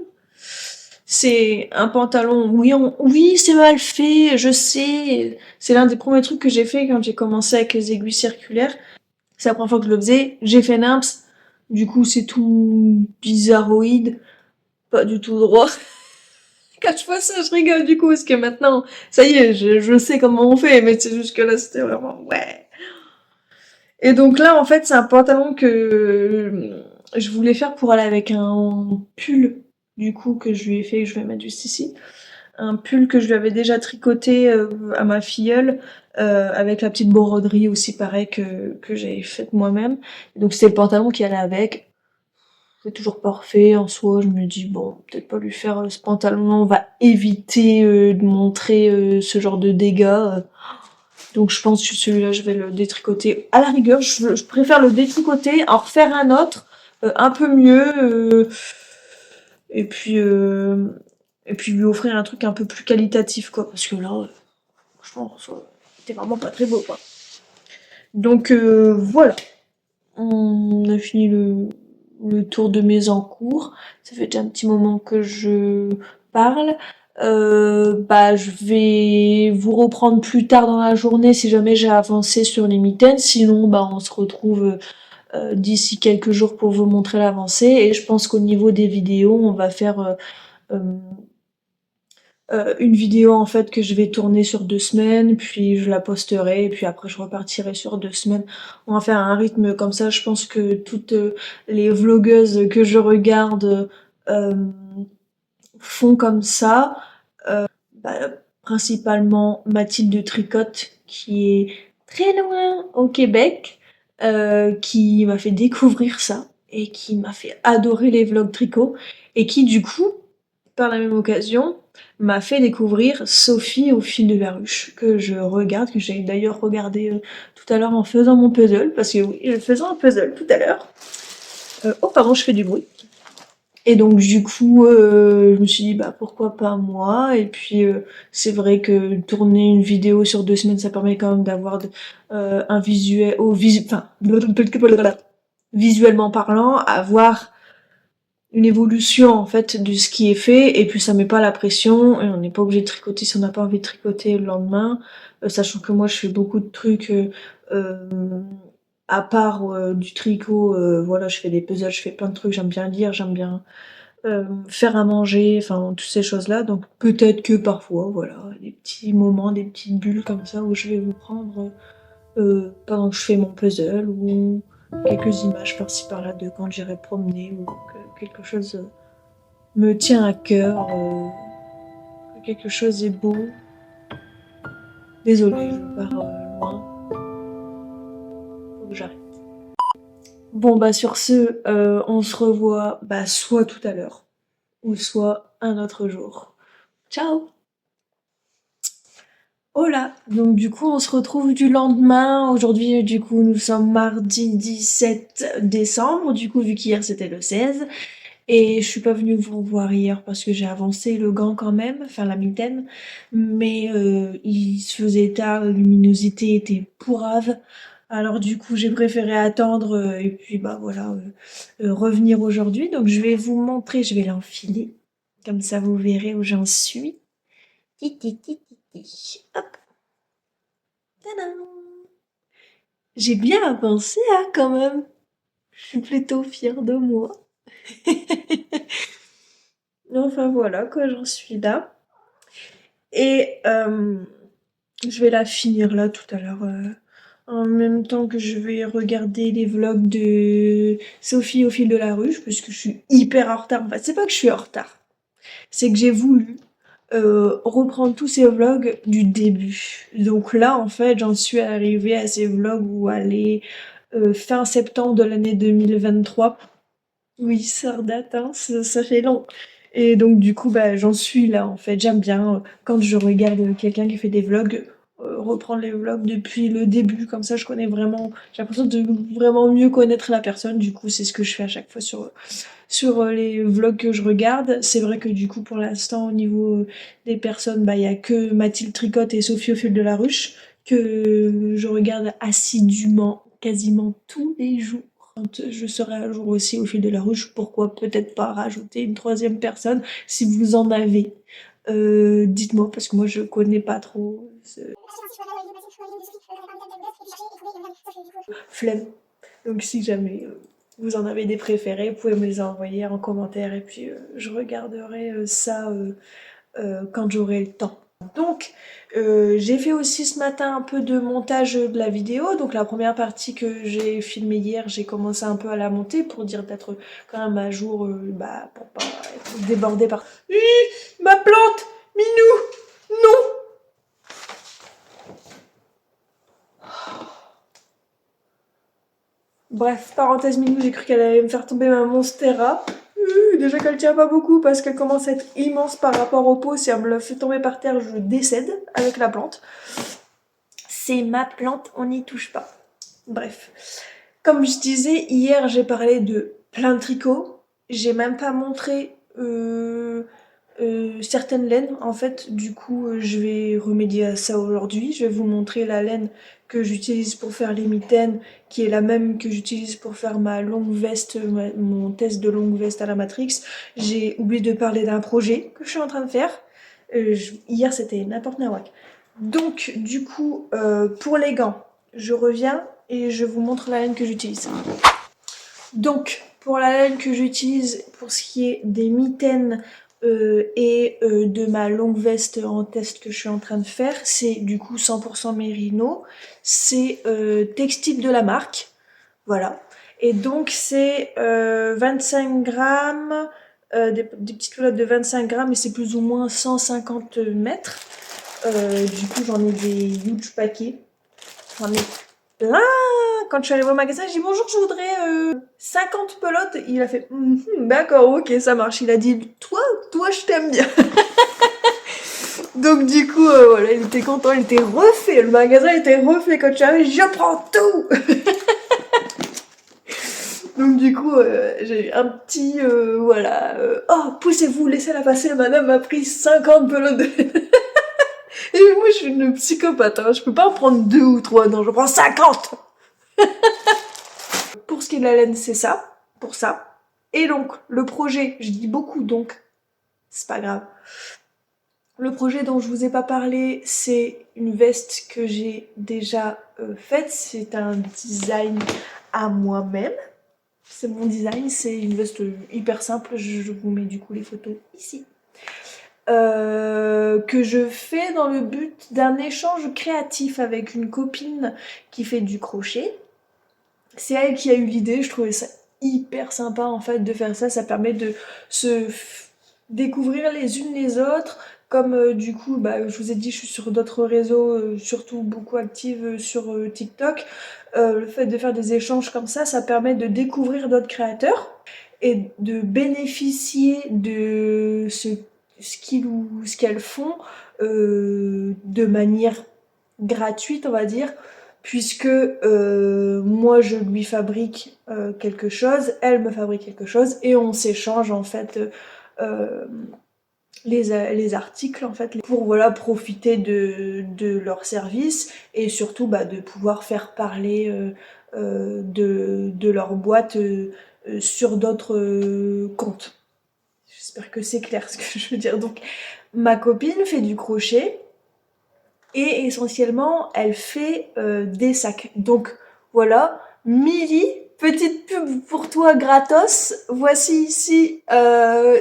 [SPEAKER 1] C'est un pantalon, oui, oui, c'est mal fait, je sais. C'est l'un des premiers trucs que j'ai fait quand j'ai commencé avec les aiguilles circulaires. C'est la première fois que je le faisais. J'ai fait NIMPS. Du coup, c'est tout bizarroïde. Pas du tout droit. Quand je vois ça, je rigole du coup, parce que maintenant, ça y est, je sais comment on fait, mais c'est juste que là, c'était vraiment, ouais. Et donc là, en fait, c'est un pantalon que je voulais faire pour aller avec un pull, du coup, que je lui ai fait, que je vais mettre juste ici. Un pull que je lui avais déjà tricoté à ma filleule, avec la petite broderie aussi, pareil, que j'avais faite moi-même. Donc c'était le pantalon qui allait avec. C'est toujours parfait en soi, je me dis bon, peut-être pas lui faire ce pantalon, on va éviter de montrer ce genre de dégâts. Donc je pense que celui-là, je vais le détricoter. À la rigueur, je préfère le détricoter, en refaire un autre, un peu mieux, et puis euh, et puis lui offrir un truc un peu plus qualitatif, quoi. Parce que là, franchement, c'était vraiment pas très beau, quoi. Donc voilà, on a fini le tour de mes encours. Ça fait déjà un petit moment que je parle. Bah, je vais vous reprendre plus tard dans la journée si jamais j'ai avancé sur les mitaines. Sinon, bah, on se retrouve d'ici quelques jours pour vous montrer l'avancée. Et je pense qu'au niveau des vidéos, on va faire une vidéo en fait que je vais tourner sur 2 semaines, puis je la posterai, et puis après je repartirai sur 2 semaines. On va faire un rythme comme ça. Je pense que toutes les vlogueuses que je regarde font comme ça. Bah, principalement Mathilde Tricotte, qui est très loin au Québec, qui m'a fait découvrir ça et qui m'a fait adorer les vlogs tricot, et qui du coup, par la même occasion, m'a fait découvrir Sophie au fil de la ruche, que je regarde, que j'ai d'ailleurs regardé tout à l'heure en faisant mon puzzle, parce que oui, je faisais un puzzle tout à l'heure. Oh pardon, je fais du bruit. Et donc du coup, je me suis dit bah pourquoi pas moi. Et puis c'est vrai que tourner une vidéo sur 2 semaines, ça permet quand même d'avoir un visuel, enfin visuellement parlant, avoir une évolution en fait de ce qui est fait. Et puis ça met pas la pression, et on n'est pas obligé de tricoter si on n'a pas envie de tricoter le lendemain. Sachant que moi je fais beaucoup de trucs. À part du tricot, voilà, je fais des puzzles, je fais plein de trucs, j'aime bien lire, j'aime bien faire à manger, enfin toutes ces choses-là. Donc peut-être que parfois, voilà, des petits moments, des petites bulles comme ça où je vais vous prendre pendant que je fais mon puzzle, ou quelques images par-ci par-là de quand j'irai promener, ou que quelque chose me tient à cœur, que quelque chose est beau. Désolée, je pars loin. Faut que j'arrête. Bon bah sur ce, on se revoit bah soit tout à l'heure, ou soit un autre jour. Ciao! Hola! Donc du coup on se retrouve du lendemain. Aujourd'hui du coup nous sommes mardi 17 décembre, du coup vu qu'hier c'était le 16. Et je suis pas venue vous voir hier parce que j'ai avancé le gant quand même, enfin la mitaine. Mais il se faisait tard, la luminosité était pourrave. Alors du coup j'ai préféré attendre et puis bah voilà, revenir aujourd'hui. Donc je vais vous montrer, je vais l'enfiler. Comme ça vous verrez où j'en suis. Titi titi titi. Hop. Tadam. J'ai bien avancé hein, quand même. Je suis plutôt fière de moi. Enfin voilà quoi, j'en suis là. Et je vais la finir là tout à l'heure. En même temps que je vais regarder les vlogs de Sophie au fil de la ruche, parce que je suis hyper en retard. En fait, c'est pas que je suis en retard, c'est que j'ai voulu reprendre tous ces vlogs du début. Donc là, en fait, j'en suis arrivée à ces vlogs où aller fin septembre de l'année 2023. Oui, ça redate, hein, ça fait long. Et donc du coup, bah, j'en suis là, en fait. J'aime bien, quand je regarde quelqu'un qui fait des vlogs, reprendre les vlogs depuis le début, comme ça je connais vraiment, j'ai l'impression de vraiment mieux connaître la personne. Du coup, c'est ce que je fais à chaque fois sur les vlogs que je regarde. C'est vrai que du coup, pour l'instant, au niveau des personnes, bah, il y a que Mathilde Tricotte et Sophie au fil de la ruche que je regarde assidûment, quasiment tous les jours. Quand je serai à jour aussi au fil de la ruche, pourquoi peut-être pas rajouter une troisième personne si vous en avez. Dites-moi, parce que moi je connais pas trop flemme. Donc si jamais vous en avez des préférés, vous pouvez me les envoyer en commentaire, et puis je regarderai ça quand j'aurai le temps. Donc j'ai fait aussi ce matin un peu de montage de la vidéo. Donc la première partie que j'ai filmée hier, j'ai commencé un peu à la monter pour dire d'être quand même à jour, bah, pour pas être débordée par... Ma plante! Minou! Non! Bref, parenthèse Minou, j'ai cru qu'elle allait me faire tomber ma Monstera. Déjà qu'elle tient pas beaucoup parce qu'elle commence à être immense par rapport au pot. Si elle me le fait tomber par terre, je décède avec la plante. C'est ma plante, on n'y touche pas. Bref. Comme je disais, hier j'ai parlé de plein de tricots. J'ai même pas montré certaines laines. En fait, du coup, je vais remédier à ça aujourd'hui. Je vais vous montrer la laine que j'utilise pour faire les mitaines, qui est la même que j'utilise pour faire ma longue veste, mon test de longue veste à la Matrix. J'ai oublié de parler d'un projet que je suis en train de faire. Hier, c'était n'importe nawak. Donc, du coup, pour les gants, je reviens et je vous montre la laine que j'utilise. Donc, pour la laine que j'utilise pour ce qui est des mitaines de ma longue veste en test que je suis en train de faire. C'est du coup 100% mérino. C'est textile de la marque. Voilà. Et donc c'est 25 grammes, des petites culottes de 25 grammes et c'est plus ou moins 150 mètres. Du coup j'en ai des huge paquets. J'en ai plein. Quand je suis arrivée au magasin, j'ai dit bonjour, je voudrais 50 pelotes. Il a fait d'accord, ok, ça marche. Il a dit toi, je t'aime bien. Donc du coup, voilà, il était content, il était refait. Le magasin était refait quand je suis arrivée. Je prends tout. Donc du coup, j'ai eu un petit, voilà, oh, poussez-vous, laissez-la passer, madame m'a pris 50 pelotes de... Et moi, je suis une psychopathe, hein. Je peux pas en prendre 2 ou 3, non, je prends 50. Pour ce qui est de la laine, c'est ça, pour ça. Et donc, le projet, je dis beaucoup, donc c'est pas grave. Le projet dont je vous ai pas parlé, c'est une veste que j'ai déjà faite. C'est un design à moi-même. C'est mon design, c'est une veste hyper simple. Je vous mets du coup les photos ici. Que je fais dans le but d'un échange créatif avec une copine qui fait du crochet. C'est elle qui a eu l'idée, je trouvais ça hyper sympa en fait de faire ça. Ça permet de se découvrir les unes les autres. Comme du coup, bah, je vous ai dit, je suis sur d'autres réseaux, surtout beaucoup active sur TikTok. Le fait de faire des échanges comme ça permet de découvrir d'autres créateurs et de bénéficier de ce qu'ils ou ce qu'elles font de manière gratuite, on va dire, puisque moi je lui fabrique quelque chose, elle me fabrique quelque chose et on s'échange en fait euh, les articles en fait pour voilà profiter de leur service et surtout bah, de pouvoir faire parler de leur boîte sur d'autres comptes. J'espère que c'est clair ce que je veux dire. Donc ma copine fait du crochet et essentiellement elle fait des sacs. Donc voilà, Milly, petite pub pour toi gratos. Voici ici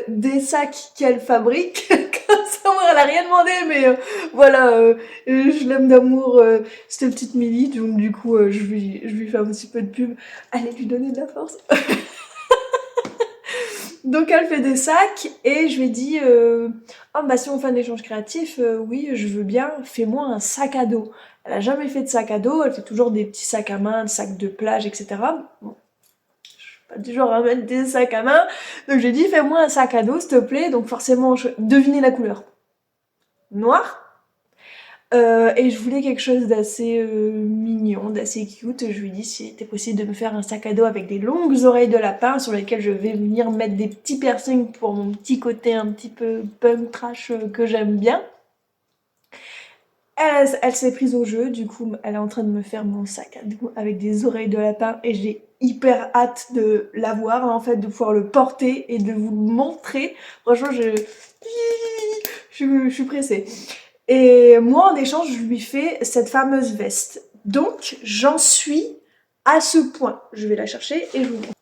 [SPEAKER 1] des sacs qu'elle fabrique. Comme ça, moi, elle a rien demandé, mais voilà, je l'aime d'amour, cette petite Milly. Donc du coup, je lui fais un petit peu de pub. Allez lui donner de la force. Donc elle fait des sacs et je lui ai dit oh bah si on fait un échange créatif, oui je veux bien, fais-moi un sac à dos. Elle a jamais fait de sac à dos, elle fait toujours des petits sacs à main, des sacs de plage, etc. Bon, je suis pas du genre à mettre des sacs à main, donc j'ai dit fais-moi un sac à dos s'il te plaît. Donc forcément, devinez la couleur. Noir. Et je voulais quelque chose d'assez mignon, d'assez cute. Je lui ai dit si c'était possible de me faire un sac à dos avec des longues oreilles de lapin sur lesquelles je vais venir mettre des petits piercings pour mon petit côté un petit peu punk trash que j'aime bien. Elle s'est prise au jeu, du coup elle est en train de me faire mon sac à dos avec des oreilles de lapin et j'ai hyper hâte de l'avoir, en fait, de pouvoir le porter et de vous le montrer. Franchement, je suis pressée. Et moi, en échange, je lui fais cette fameuse veste. Donc, j'en suis à ce point. Je vais la chercher et je vous montre.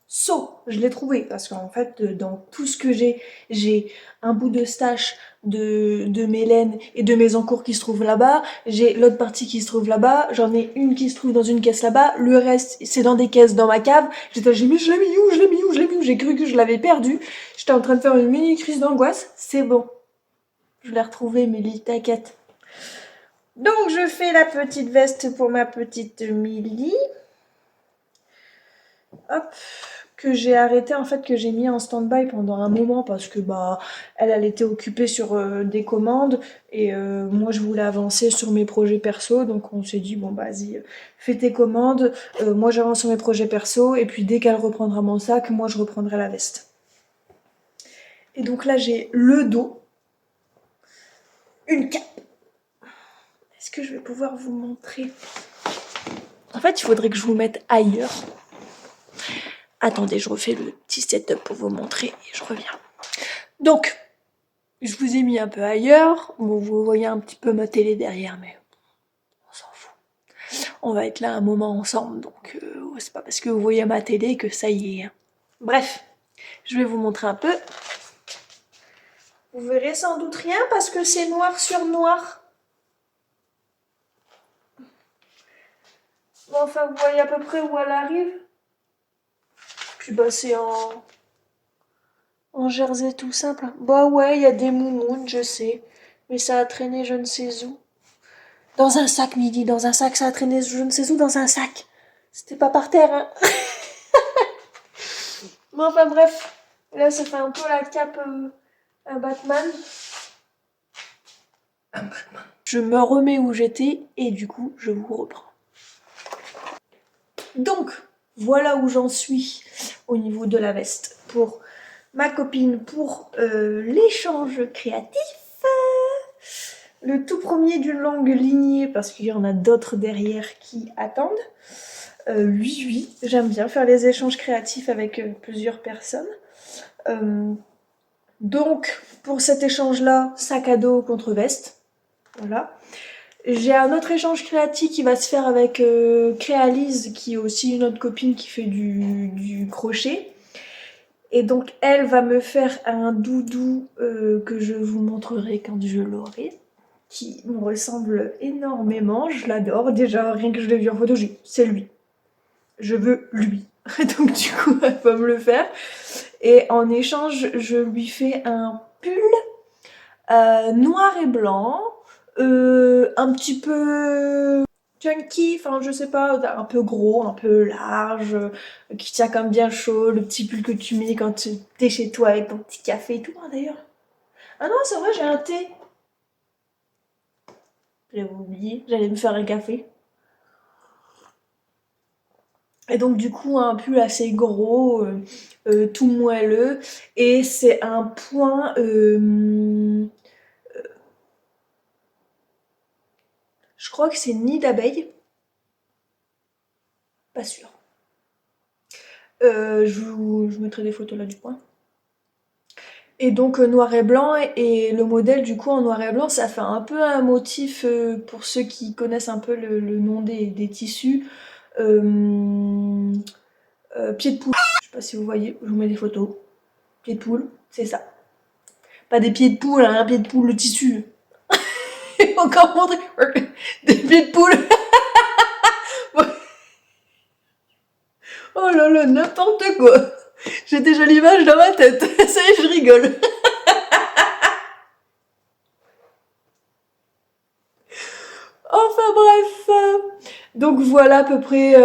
[SPEAKER 1] Je l'ai trouvé parce qu'en fait, dans tout ce que j'ai un bout de stache de mes laines et de mes encours qui se trouvent là-bas. J'ai l'autre partie qui se trouve là-bas. J'en ai une qui se trouve dans une caisse là-bas. Le reste, c'est dans des caisses dans ma cave. J'ai mis, je l'ai mis où, je l'ai mis où, je l'ai mis où. J'ai cru que je l'avais perdu. J'étais en train de faire une mini crise d'angoisse. C'est bon. Je l'ai retrouvé, Milly, t'inquiète. Donc je fais la petite veste pour ma petite Milly. Hop, que j'ai arrêté en fait, que j'ai mis en stand-by pendant un moment parce que bah elle était occupée sur des commandes et moi je voulais avancer sur mes projets perso, donc on s'est dit bon bah vas-y fais tes commandes, moi j'avance sur mes projets perso et puis dès qu'elle reprendra mon sac, moi je reprendrai la veste. Et donc là j'ai le dos, une cape. Est-ce que je vais pouvoir vous montrer? En fait, il faudrait que je vous mette ailleurs. Attendez, je refais le petit setup pour vous montrer et je reviens. Donc, je vous ai mis un peu ailleurs. Bon, vous voyez un petit peu ma télé derrière, mais on s'en fout. On va être là un moment ensemble, donc c'est pas parce que vous voyez ma télé que ça y est. Bref, je vais vous montrer un peu. Vous verrez sans doute rien parce que c'est noir sur noir. Bon, enfin, vous voyez à peu près où elle arrive. Puis bah c'est en jersey tout simple. Bah ouais, il y a des moumounes, je sais. Mais ça a traîné je ne sais où. Dans un sac, Midi, dans un sac, ça a traîné je ne sais où, dans un sac. C'était pas par terre, hein. Mais enfin bref, là ça fait un peu la cape un Batman. Je me remets où j'étais et du coup je vous reprends. Donc, voilà où j'en suis au niveau de la veste pour ma copine pour l'échange créatif. Le tout premier d'une longue lignée parce qu'il y en a d'autres derrière qui attendent. Oui, oui, j'aime bien faire les échanges créatifs avec plusieurs personnes. Donc, pour cet échange-là, sac à dos contre veste. Voilà. J'ai un autre échange créatif qui va se faire avec Créalise, qui est aussi une autre copine qui fait du crochet. Et donc, elle va me faire un doudou que je vous montrerai quand je l'aurai, qui me ressemble énormément. Je l'adore. Déjà, rien que je l'ai vu en photo, c'est lui. Je veux lui. Donc, du coup, elle va me le faire. Et en échange, je lui fais un pull noir et blanc, un petit peu chunky, enfin je sais pas, un peu gros, un peu large, qui tient comme bien chaud, le petit pull que tu mets quand t'es chez toi avec ton petit café et tout, hein, d'ailleurs. Ah non, c'est vrai, j'ai un thé. J'avais oublié, j'allais me faire un café. Et donc du coup un pull assez gros, tout moelleux, et c'est un point je crois que c'est nid d'abeille, pas sûr. Je mettrai des photos là du point. Et donc noir et blanc, et le modèle du coup en noir et blanc, ça fait un peu un motif, pour ceux qui connaissent un peu le nom des tissus, euh, pied de poule. Je sais pas si vous voyez, je vous mets des photos. Pied de poule, c'est ça. Pas des pieds de poule, hein, un pied de poule, le tissu. Et encore montrer des pieds de poule. Oh là là, n'importe quoi. J'ai déjà l'image dans ma tête. Ça y est, je rigole. Enfin bref. Donc voilà à peu près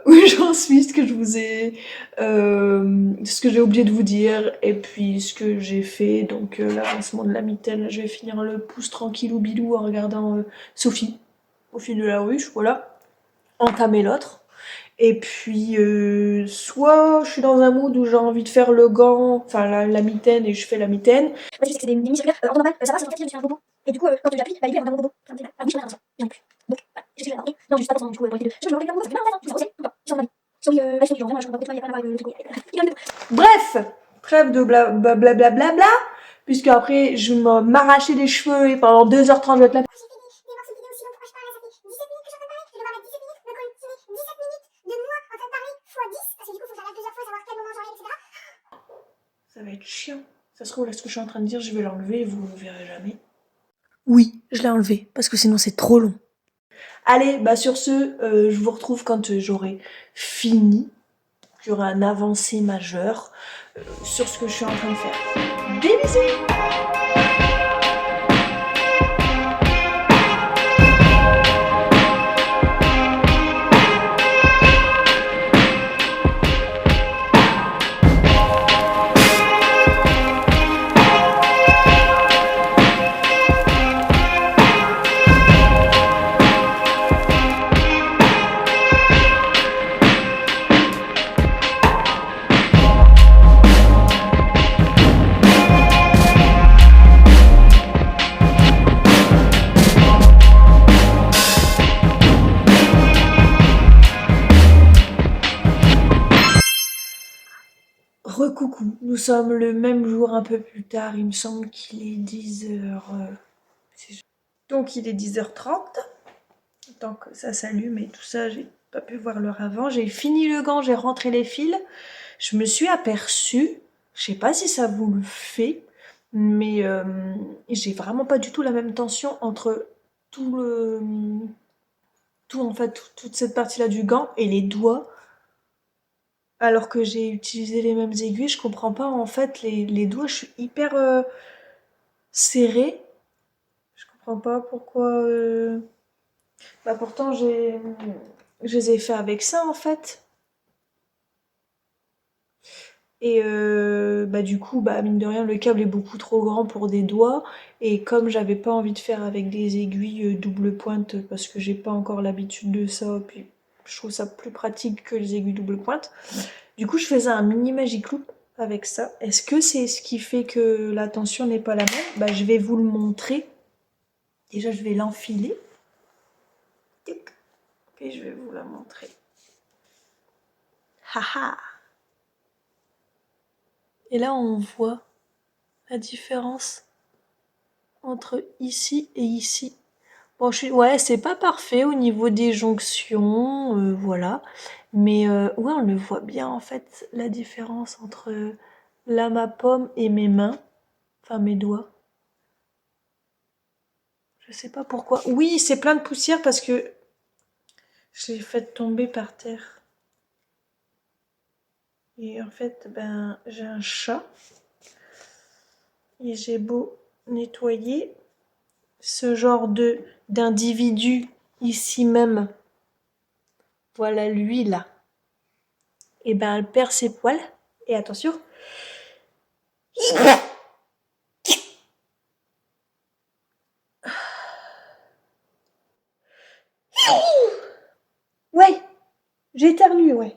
[SPEAKER 1] où j'en suis, ce que je vous ai, ce que j'ai oublié de vous dire, et puis ce que j'ai fait. Donc l'avancement de la mitaine, je vais finir le pouce tranquillou bilou en regardant Sophie au fil de la ruche, voilà. Entamer l'autre. Et puis soit je suis dans un mood où j'ai envie de faire le gant, enfin la mitaine, et je fais la mitaine. Moi je sais que c'est des mini-circulaires orthonormales, ça va, c'est en fait je me suis un bobo. Et du coup quand j'applique, bah il y a un bobo. Ah oui, je me bien plus. Donc voilà, je sais que je vais regarder. Non, juste pas pour ça, du coup pour les deux. Je me remets un bobo, ça fait mal en fait, hein, je vais pas. Ils sont dans ma vie. Sorry, sorry, genre vraiment, je comprends pas, il y a pas à voir avec le truc. Bref, trêve de blablabla, puisque après je vais m'arracher les cheveux et pendant 2h30 je vais être là. Ça va être chiant. Ça se trouve, là, ce que je suis en train de dire, je vais l'enlever et vous ne le verrez jamais. Oui, je l'ai enlevé, parce que sinon c'est trop long. Allez, bah sur ce, je vous retrouve quand j'aurai fini. J'aurai un avancé majeur sur ce que je suis en train de faire. Des bisous! Recoucou, nous sommes le même jour un peu plus tard, il me semble qu'il est 10h. Donc il est 10h30, tant que ça s'allume et tout ça, j'ai pas pu voir l'heure avant. J'ai fini le gant, j'ai rentré les fils. Je me suis aperçue, je sais pas si ça vous le fait, Mais j'ai vraiment pas du tout la même tension entre tout le tout en fait, toute cette partie-là du gant et les doigts, alors que j'ai utilisé les mêmes aiguilles. Je comprends pas en fait les doigts, je suis hyper serrée. Je comprends pas pourquoi. Bah pourtant je les ai fait avec ça en fait. Et bah du coup, bah mine de rien, le câble est beaucoup trop grand pour des doigts. Et comme j'avais pas envie de faire avec des aiguilles double pointe parce que j'ai pas encore l'habitude de ça, puis je trouve ça plus pratique que les aiguilles double pointe. Du coup, je faisais un mini Magic Loop avec ça. Est-ce que c'est ce qui fait que la tension n'est pas la même? Bah je vais vous le montrer. Déjà, je vais l'enfiler. Tic. Et je vais vous la montrer. Haha! Et là, on voit la différence entre ici et ici. Bon, ouais, c'est pas parfait au niveau des jonctions, voilà. Mais ouais, on le voit bien en fait, la différence entre là ma pomme et mes mains, enfin mes doigts. Je sais pas pourquoi. Oui, c'est plein de poussière parce que je l'ai fait tomber par terre. Et en fait, ben, j'ai un chat. Et j'ai beau nettoyer ce genre de d'individu ici même. Voilà lui là. Et ben elle perd ses poils. Et attention. Ouais, j'éternue, ouais.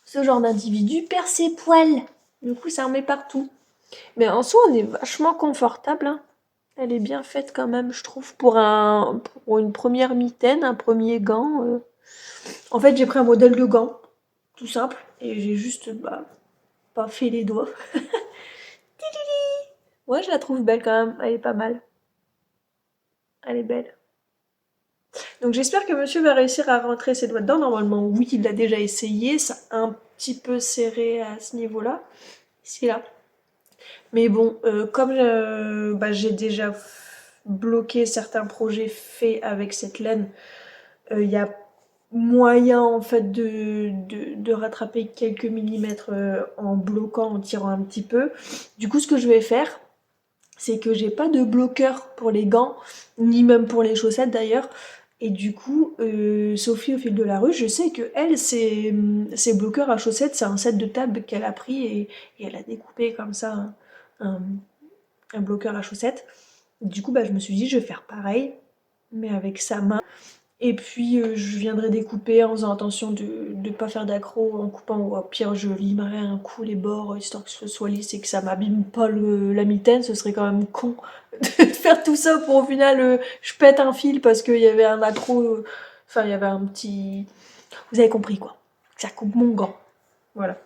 [SPEAKER 1] Ce genre d'individu perd ses poils. Du coup, ça en met partout. Mais en soi, on est vachement confortable. Hein. Elle est bien faite quand même, je trouve, pour une première mitaine, un premier gant. En fait, j'ai pris un modèle de gant, tout simple, et j'ai juste pas fait les doigts. Ouais, je la trouve belle quand même, elle est pas mal. Elle est belle. Donc j'espère que monsieur va réussir à rentrer ses doigts dedans. Normalement, oui, il l'a déjà essayé. Ça a un petit peu serré à ce niveau-là. Ici, là. Mais bon, comme j'ai déjà bloqué certains projets faits avec cette laine, il y a moyen en fait de rattraper quelques millimètres en bloquant, en tirant un petit peu. Du coup, ce que je vais faire, c'est que j'ai pas de bloqueur pour les gants, ni même pour les chaussettes d'ailleurs. Et du coup, Sophie au fil de la rue, je sais que elle, ses bloqueurs à chaussettes, c'est un set de table qu'elle a pris et elle a découpé comme ça un, un bloqueur à chaussettes. Du coup, je me suis dit, je vais faire pareil, mais avec sa main. Et puis, je viendrai découper en faisant attention de ne pas faire d'accro en coupant, ou au pire, je limerai un coup les bords, histoire que ce soit lisse et que ça m'abîme pas la mitaine. Ce serait quand même con de faire tout ça pour au final, je pète un fil parce qu'il y avait un accro, enfin, il y avait un petit... Vous avez compris, quoi. Ça coupe mon gant. Voilà.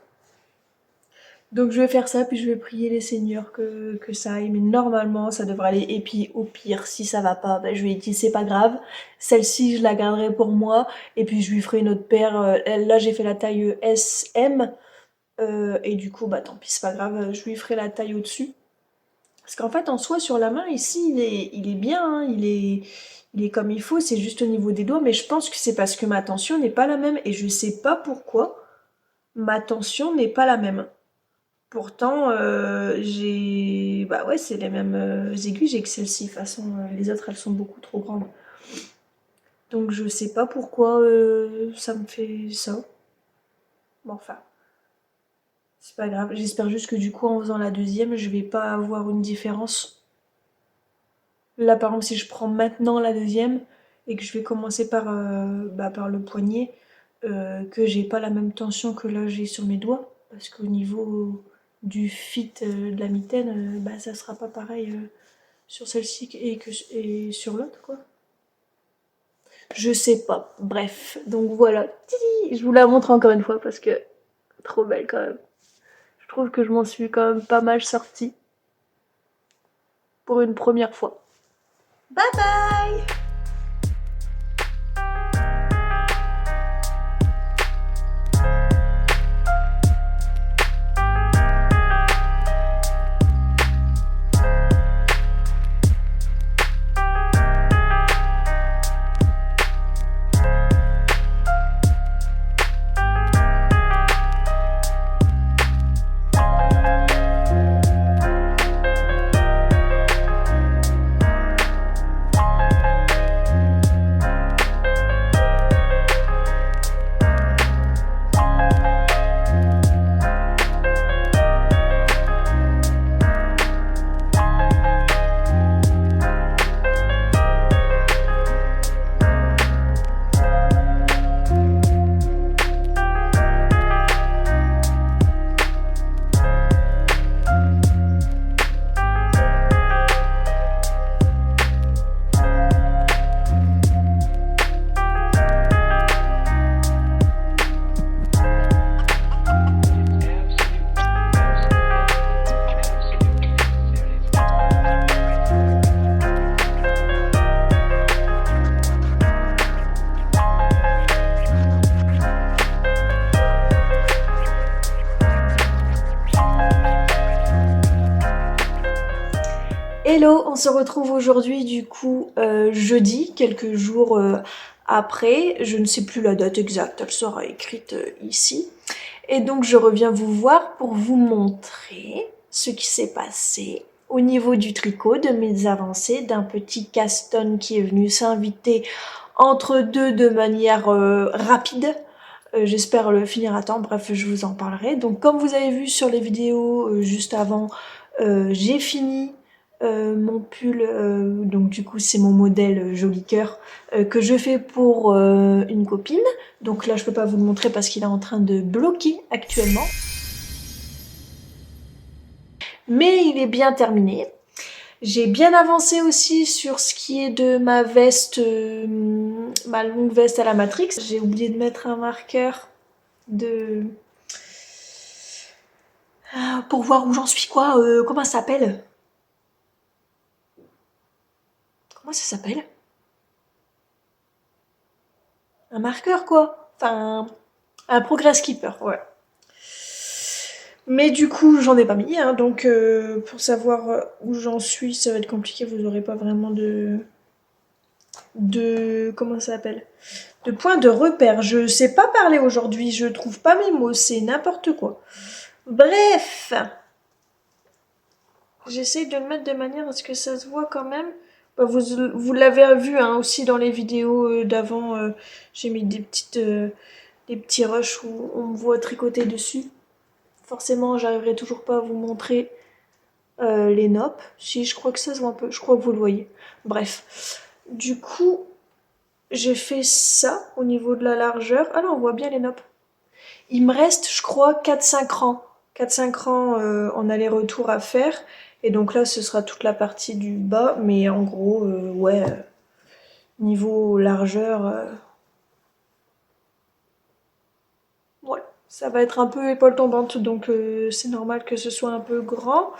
[SPEAKER 1] Donc je vais faire ça, puis je vais prier les seigneurs que ça aille. Mais normalement, ça devrait aller. Et puis au pire, si ça va pas, je lui ai dit c'est pas grave. Celle-ci, je la garderai pour moi. Et puis je lui ferai une autre paire. Là, j'ai fait la taille SM. Et du coup, tant pis, c'est pas grave. Je lui ferai la taille au-dessus. Parce qu'en fait, en soi, sur la main, ici, il est bien. Hein, il est comme il faut. C'est juste au niveau des doigts. Mais je pense que c'est parce que ma tension n'est pas la même. Et je sais pas pourquoi ma tension n'est pas la même. Pourtant, j'ai... Bah ouais, c'est les mêmes aiguilles, j'ai que celle-ci. De toute façon, les autres, elles sont beaucoup trop grandes. Donc je sais pas pourquoi ça me fait ça. Bon, enfin, c'est pas grave. J'espère juste que du coup, en faisant la deuxième, je vais pas avoir une différence. Là, par exemple, si je prends maintenant la deuxième et que je vais commencer par le poignet, que j'ai pas la même tension que là j'ai sur mes doigts. Parce qu'au niveau du fit de la mitaine, ça sera pas pareil sur celle-ci et sur l'autre, quoi. Je sais pas. Bref, donc voilà. Titi, je vous la montre encore une fois parce que trop belle quand même. Je trouve que je m'en suis quand même pas mal sortie pour une première fois. Bye bye! on se retrouve aujourd'hui du coup jeudi, quelques jours après. Je ne sais plus la date exacte, elle sera écrite ici. Et donc je reviens vous voir pour vous montrer ce qui s'est passé au niveau du tricot, de mes avancées, d'un petit Caston qui est venu s'inviter entre deux de manière rapide. J'espère le finir à temps, bref, je vous en parlerai. Donc comme vous avez vu sur les vidéos juste avant, j'ai fini mon pull, donc du coup c'est mon modèle joli cœur que je fais pour une copine. Donc là je peux pas vous le montrer parce qu'il est en train de bloquer actuellement. Mais il est bien terminé. J'ai bien avancé aussi sur ce qui est de ma veste, ma longue veste à la Matrix. J'ai oublié de mettre un marqueur de... pour voir où j'en suis quoi, comment ça s'appelle? Comment ça s'appelle? Un marqueur quoi? Enfin, un progress keeper, ouais. Mais du coup, j'en ai pas mis, hein, donc pour savoir où j'en suis, ça va être compliqué, vous aurez pas vraiment de comment ça s'appelle? De point de repère. Je sais pas parler aujourd'hui, je trouve pas mes mots, c'est n'importe quoi. Bref, j'essaie de le mettre de manière à ce que ça se voit quand même. Bah, vous l'avez vu hein, aussi dans les vidéos d'avant, j'ai mis des petits rushs où on me voit tricoter dessus. Forcément, j'arriverai toujours pas à vous montrer les noppes. Si, je crois que ça se voit un peu, je crois que vous le voyez. Bref, du coup, j'ai fait ça au niveau de la largeur. Ah là, on voit bien les noppes. Il me reste, je crois, 4-5 rangs. 4-5 rangs en aller-retour à faire. Et donc là, ce sera toute la partie du bas. Mais en gros, ouais, niveau largeur, ouais, ça va être un peu épaule tombante. Donc c'est normal que ce soit un peu grand.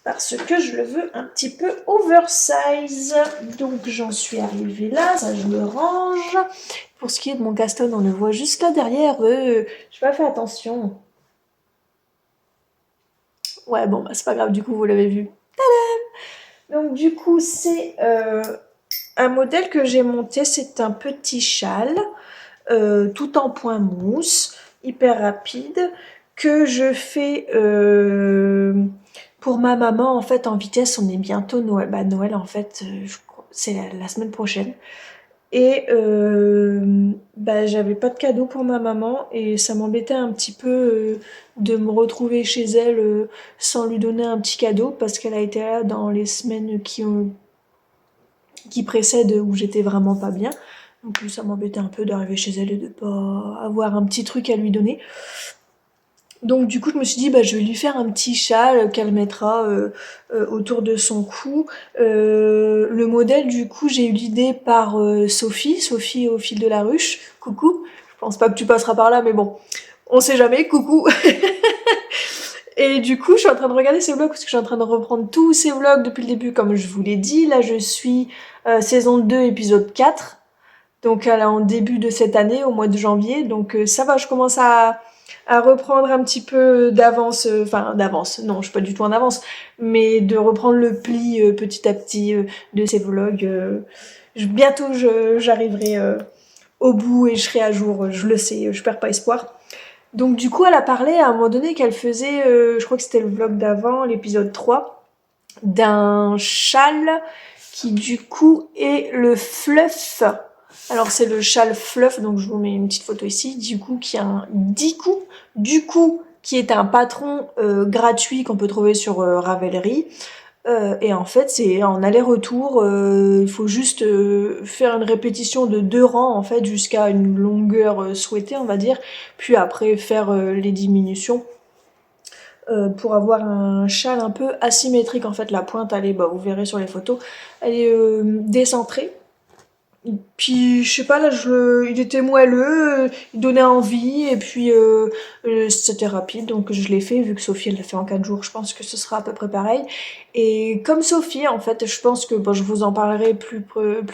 [SPEAKER 1] Parce que je le veux un petit peu oversize. Donc j'en suis arrivée là, ça je le range. Pour ce qui est de mon Caston, on le voit juste là derrière. J'ai pas fait attention. Ouais, bon, bah c'est pas grave, du coup, vous l'avez vu. Tadam! Donc, du coup, c'est un modèle que j'ai monté. C'est un petit châle, tout en point mousse, hyper rapide, que je fais pour ma maman, en fait, en vitesse. On est bientôt Noël. Bah, Noël, en fait, c'est la semaine prochaine. Et bah, j'avais pas de cadeau pour ma maman et ça m'embêtait un petit peu de me retrouver chez elle sans lui donner un petit cadeau parce qu'elle a été là dans les semaines qui précèdent où j'étais vraiment pas bien. Donc ça m'embêtait un peu d'arriver chez elle et de pas avoir un petit truc à lui donner. Donc du coup je me suis dit bah je vais lui faire un petit châle qu'elle mettra autour de son cou. Le modèle du coup j'ai eu l'idée par Sophie au fil de la ruche. Coucou, je pense pas que tu passeras par là mais bon, on sait jamais, coucou. Et du coup je suis en train de regarder ses vlogs parce que je suis en train de reprendre tous ses vlogs depuis le début comme je vous l'ai dit. Là je suis saison 2 épisode 4. Donc en début de cette année, au mois de janvier. Donc ça va, je commence à reprendre un petit peu d'avance, enfin d'avance, non, je suis pas du tout en avance, mais de reprendre le pli petit à petit de ces vlogs. Bientôt j'arriverai au bout et je serai à jour, je le sais, je perds pas espoir. Donc du coup elle a parlé à un moment donné qu'elle faisait, je crois que c'était le vlog d'avant, l'épisode 3, d'un châle qui du coup est le fluff. Alors c'est le châle fluff, donc je vous mets une petite photo ici, du coup qui a un Diku, du coup qui est un patron gratuit qu'on peut trouver sur Ravelry. Et en fait c'est en aller-retour, il faut juste faire une répétition de 2 rangs en fait jusqu'à une longueur souhaitée on va dire, puis après faire les diminutions. Pour avoir un châle un peu asymétrique en fait, la pointe elle est, bah, vous verrez sur les photos, elle est décentrée. Puis je sais pas là, il était moelleux, il donnait envie et puis c'était rapide donc je l'ai fait vu que Sophie elle l'a fait en 4 jours, je pense que ce sera à peu près pareil. Et comme Sophie en fait, je pense que bon, je vous en parlerai plus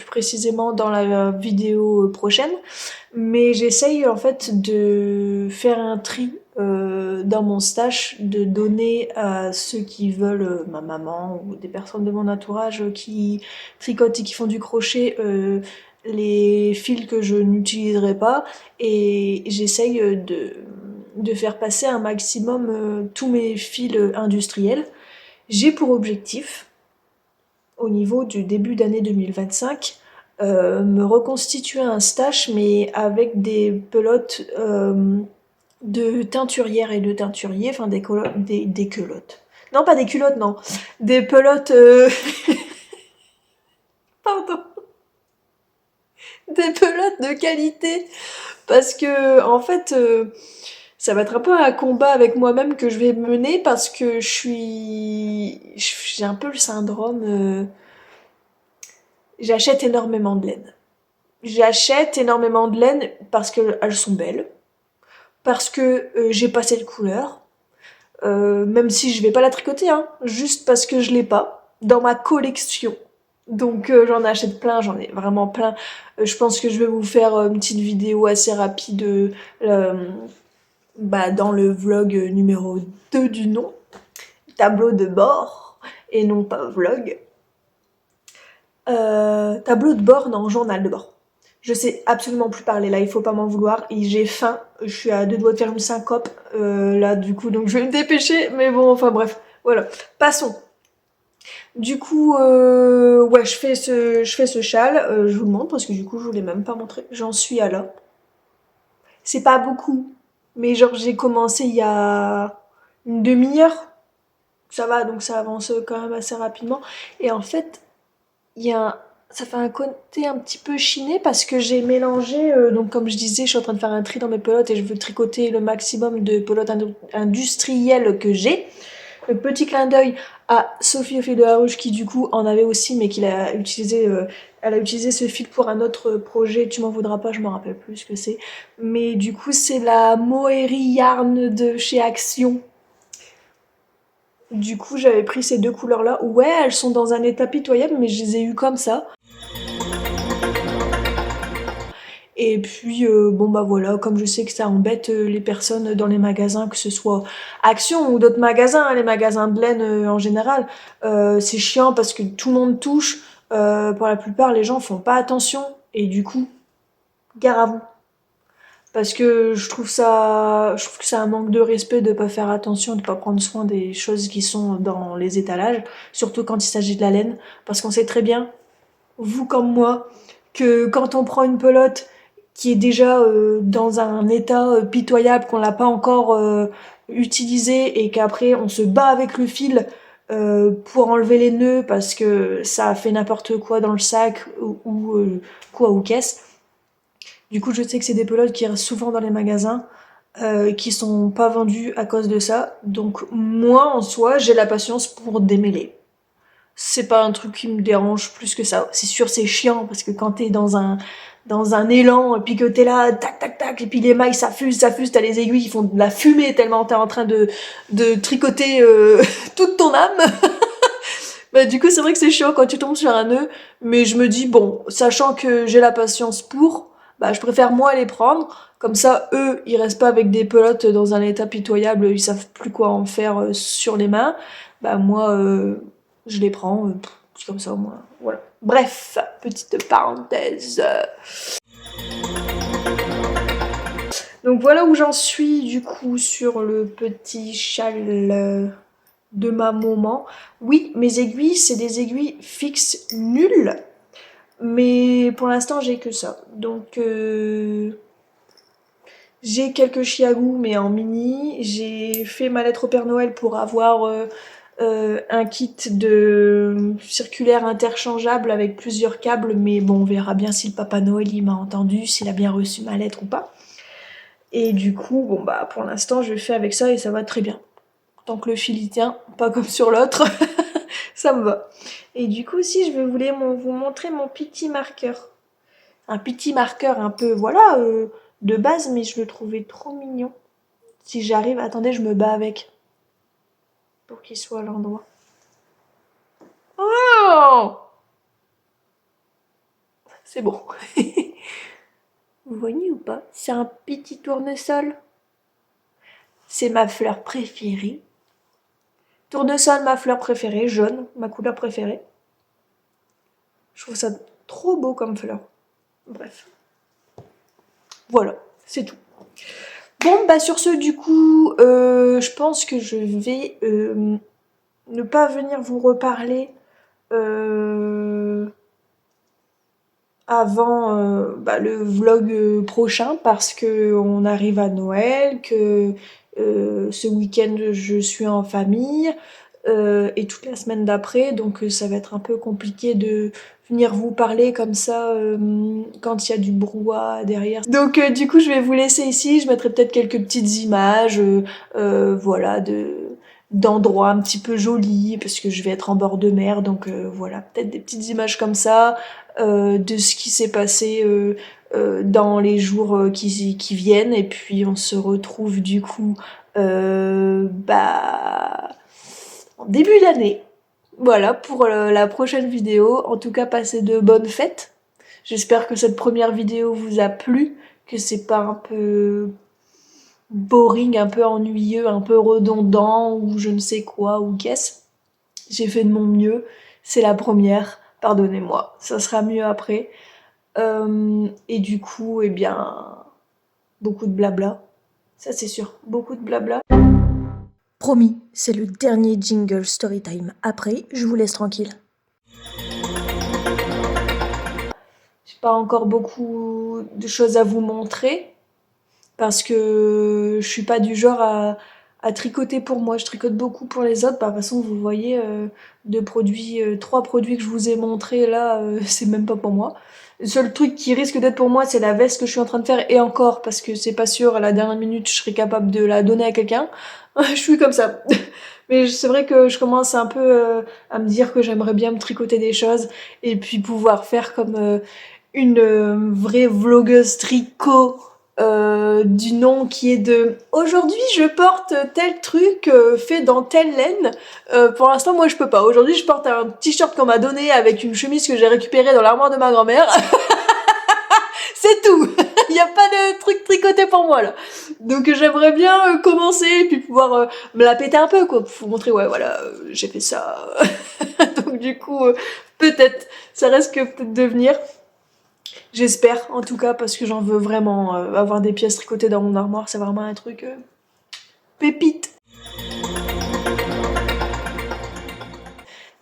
[SPEAKER 1] précisément dans la vidéo prochaine, mais j'essaye en fait de faire un tri dans mon stash, de donner à ceux qui veulent, ma maman ou des personnes de mon entourage qui tricotent et qui font du crochet, les fils que je n'utiliserai pas, et j'essaye de faire passer un maximum tous mes fils industriels. J'ai pour objectif, au niveau du début d'année 2025, me reconstituer un stash, mais avec des pelotes de teinturières et de teinturiers, enfin des culottes. Non, pas des culottes, non. Des pelotes, pardon, des pelotes de qualité. Parce que, en fait, ça va être un peu un combat avec moi-même que je vais mener, parce que j'ai un peu le syndrome, j'achète énormément de laine. J'achète énormément de laine parce qu'elles sont belles, parce que j'ai pas cette couleur, même si je vais pas la tricoter, hein, juste parce que je l'ai pas dans ma collection. Donc j'en achète plein, j'en ai vraiment plein. Je pense que je vais vous faire une petite vidéo assez rapide dans le vlog numéro 2 du nom, tableau de bord, et non pas vlog. Tableau de bord, non, journal de bord. Je sais absolument plus parler là, il faut pas m'en vouloir. Et j'ai faim, je suis à deux doigts de faire une syncope là du coup, donc je vais me dépêcher. Mais bon, enfin bref, voilà. Passons. Du coup, ouais, je fais ce châle. Je vous le montre parce que du coup, je vous l'ai même pas montré. J'en suis à là. C'est pas beaucoup, mais genre j'ai commencé il y a une demi-heure. Ça va, donc ça avance quand même assez rapidement. Et en fait, il y a ça fait un côté un petit peu chiné parce que j'ai mélangé, donc comme je disais, je suis en train de faire un tri dans mes pelotes et je veux tricoter le maximum de pelotes industrielles que j'ai. Le petit clin d'œil à Sophie au fil de la ruche qui du coup en avait aussi, mais elle a utilisé ce fil pour un autre projet. Tu m'en voudras pas, je me rappelle plus ce que c'est. Mais du coup c'est la Moeri Yarn de chez Action. Du coup j'avais pris ces deux couleurs là. Ouais, elles sont dans un état pitoyable, mais je les ai eues comme ça. Et puis, bon bah voilà, comme je sais que ça embête les personnes dans les magasins, que ce soit Action ou d'autres magasins, hein, les magasins de laine en général, c'est chiant parce que tout le monde touche. Pour la plupart, les gens font pas attention. Et du coup, gare à vous. Parce que je trouve que c'est un manque de respect de pas faire attention, de pas prendre soin des choses qui sont dans les étalages, surtout quand il s'agit de la laine. Parce qu'on sait très bien, vous comme moi, que quand on prend une pelote qui est déjà dans un état pitoyable, qu'on l'a pas encore utilisé et qu'après on se bat avec le fil pour enlever les nœuds parce que ça a fait n'importe quoi dans le sac ou caisse. Du coup, je sais que c'est des pelotes qui restent souvent dans les magasins, qui sont pas vendues à cause de ça. Donc moi, en soi, j'ai la patience pour démêler. C'est pas un truc qui me dérange plus que ça. C'est sûr, c'est chiant parce que quand t'es dans un élan et puis que t'es là, tac tac tac, et puis les mailles ça fuse, t'as les aiguilles qui font de la fumée tellement t'es en train de tricoter toute ton âme. Bah du coup c'est vrai que c'est chiant quand tu tombes sur un nœud, mais je me dis bon, sachant que j'ai la patience pour, bah je préfère moi les prendre. Comme ça, eux, ils restent pas avec des pelotes dans un état pitoyable, ils savent plus quoi en faire sur les mains. Bah moi, je les prends, c'est comme ça au moins. Voilà. Bref, petite parenthèse. Donc voilà où j'en suis du coup sur le petit châle de ma maman. Oui, mes aiguilles, c'est des aiguilles fixes nulles, mais pour l'instant j'ai que ça. Donc j'ai quelques chiagous mais en mini. J'ai fait ma lettre au Père Noël pour avoir un kit de circulaire interchangeable avec plusieurs câbles, mais bon, on verra bien si le Papa Noël il m'a entendu, s'il a bien reçu ma lettre ou pas. Et du coup, bon bah pour l'instant je fais avec ça et ça va très bien. Tant que le fil y tient, pas comme sur l'autre, ça me va. Et du coup aussi je voulais vous montrer mon petit marqueur. Un petit marqueur un peu, voilà, de base, mais je le trouvais trop mignon. Si j'arrive, attendez, je me bats avec. Pour qu'il soit à l'endroit. Oh! C'est bon. Vous voyez ou pas? C'est un petit tournesol. C'est ma fleur préférée. Tournesol, ma fleur préférée. Jaune, ma couleur préférée. Je trouve ça trop beau comme fleur. Bref. Voilà, c'est tout. Bon, bah sur ce, du coup, je pense que je vais ne pas venir vous reparler avant le vlog prochain parce que on arrive à Noël, que ce week-end je suis en famille et toute la semaine d'après, donc ça va être un peu compliqué de venir vous parler comme ça quand il y a du brouhaha derrière. Donc du coup je vais vous laisser ici, je mettrai peut-être quelques petites images voilà d'endroits un petit peu jolis parce que je vais être en bord de mer, donc voilà, peut-être des petites images comme ça de ce qui s'est passé dans les jours qui viennent, et puis on se retrouve du coup en début d'année. Voilà pour la prochaine vidéo. En tout cas, passez de bonnes fêtes. J'espère que cette première vidéo vous a plu, que c'est pas un peu boring, un peu ennuyeux, un peu redondant ou je ne sais quoi ou qu'est-ce. J'ai fait de mon mieux. C'est la première. Pardonnez-moi. Ça sera mieux après. Et du coup, eh bien, beaucoup de blabla. Ça c'est sûr. Beaucoup de blabla. Promis, c'est le dernier jingle Storytime. Après, je vous laisse tranquille. J'ai pas encore beaucoup de choses à vous montrer parce que je suis pas du genre à tricoter pour moi. Je tricote beaucoup pour les autres. Par toute façon, vous voyez, trois produits que je vous ai montrés là, c'est même pas pour moi. Le seul truc qui risque d'être pour moi, c'est la veste que je suis en train de faire, et encore, parce que c'est pas sûr, à la dernière minute, je serai capable de la donner à quelqu'un. Je suis comme ça. Mais c'est vrai que je commence un peu à me dire que j'aimerais bien me tricoter des choses et puis pouvoir faire comme une vraie vlogueuse tricot du nom qui est de aujourd'hui je porte tel truc fait dans telle laine. Pour l'instant moi je peux pas. Aujourd'hui je porte un t-shirt qu'on m'a donné avec une chemise que j'ai récupérée dans l'armoire de ma grand-mère. C'est tout. Il n'y a pas de truc tricoté pour moi là. Donc j'aimerais bien commencer et puis pouvoir me la péter un peu quoi, pour vous montrer ouais voilà j'ai fait ça. Donc du coup peut-être ça reste que peut-être de venir. J'espère en tout cas parce que j'en veux vraiment avoir des pièces tricotées dans mon armoire, c'est vraiment un truc pépite.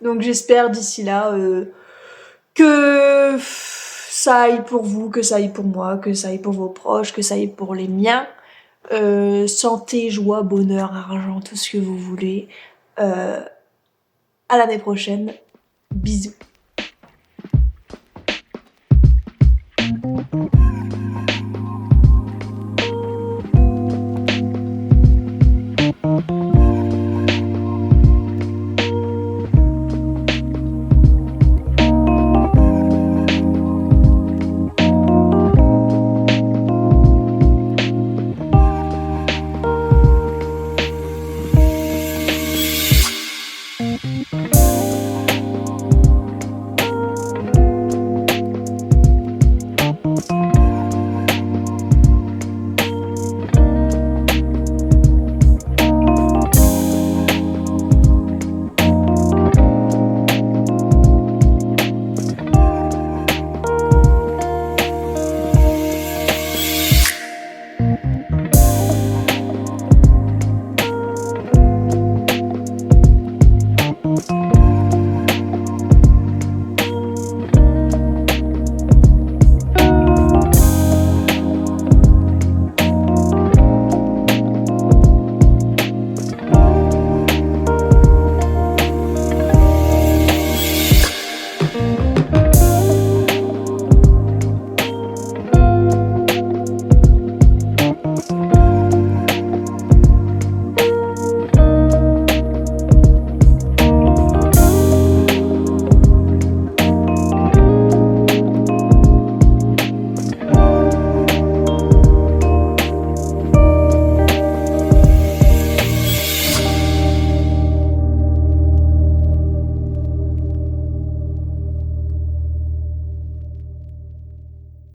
[SPEAKER 1] Donc j'espère d'ici là que ça aille pour vous, que ça aille pour moi, que ça aille pour vos proches, que ça aille pour les miens. Santé, joie, bonheur, argent, tout ce que vous voulez. À l'année prochaine. Bisous. Thank you.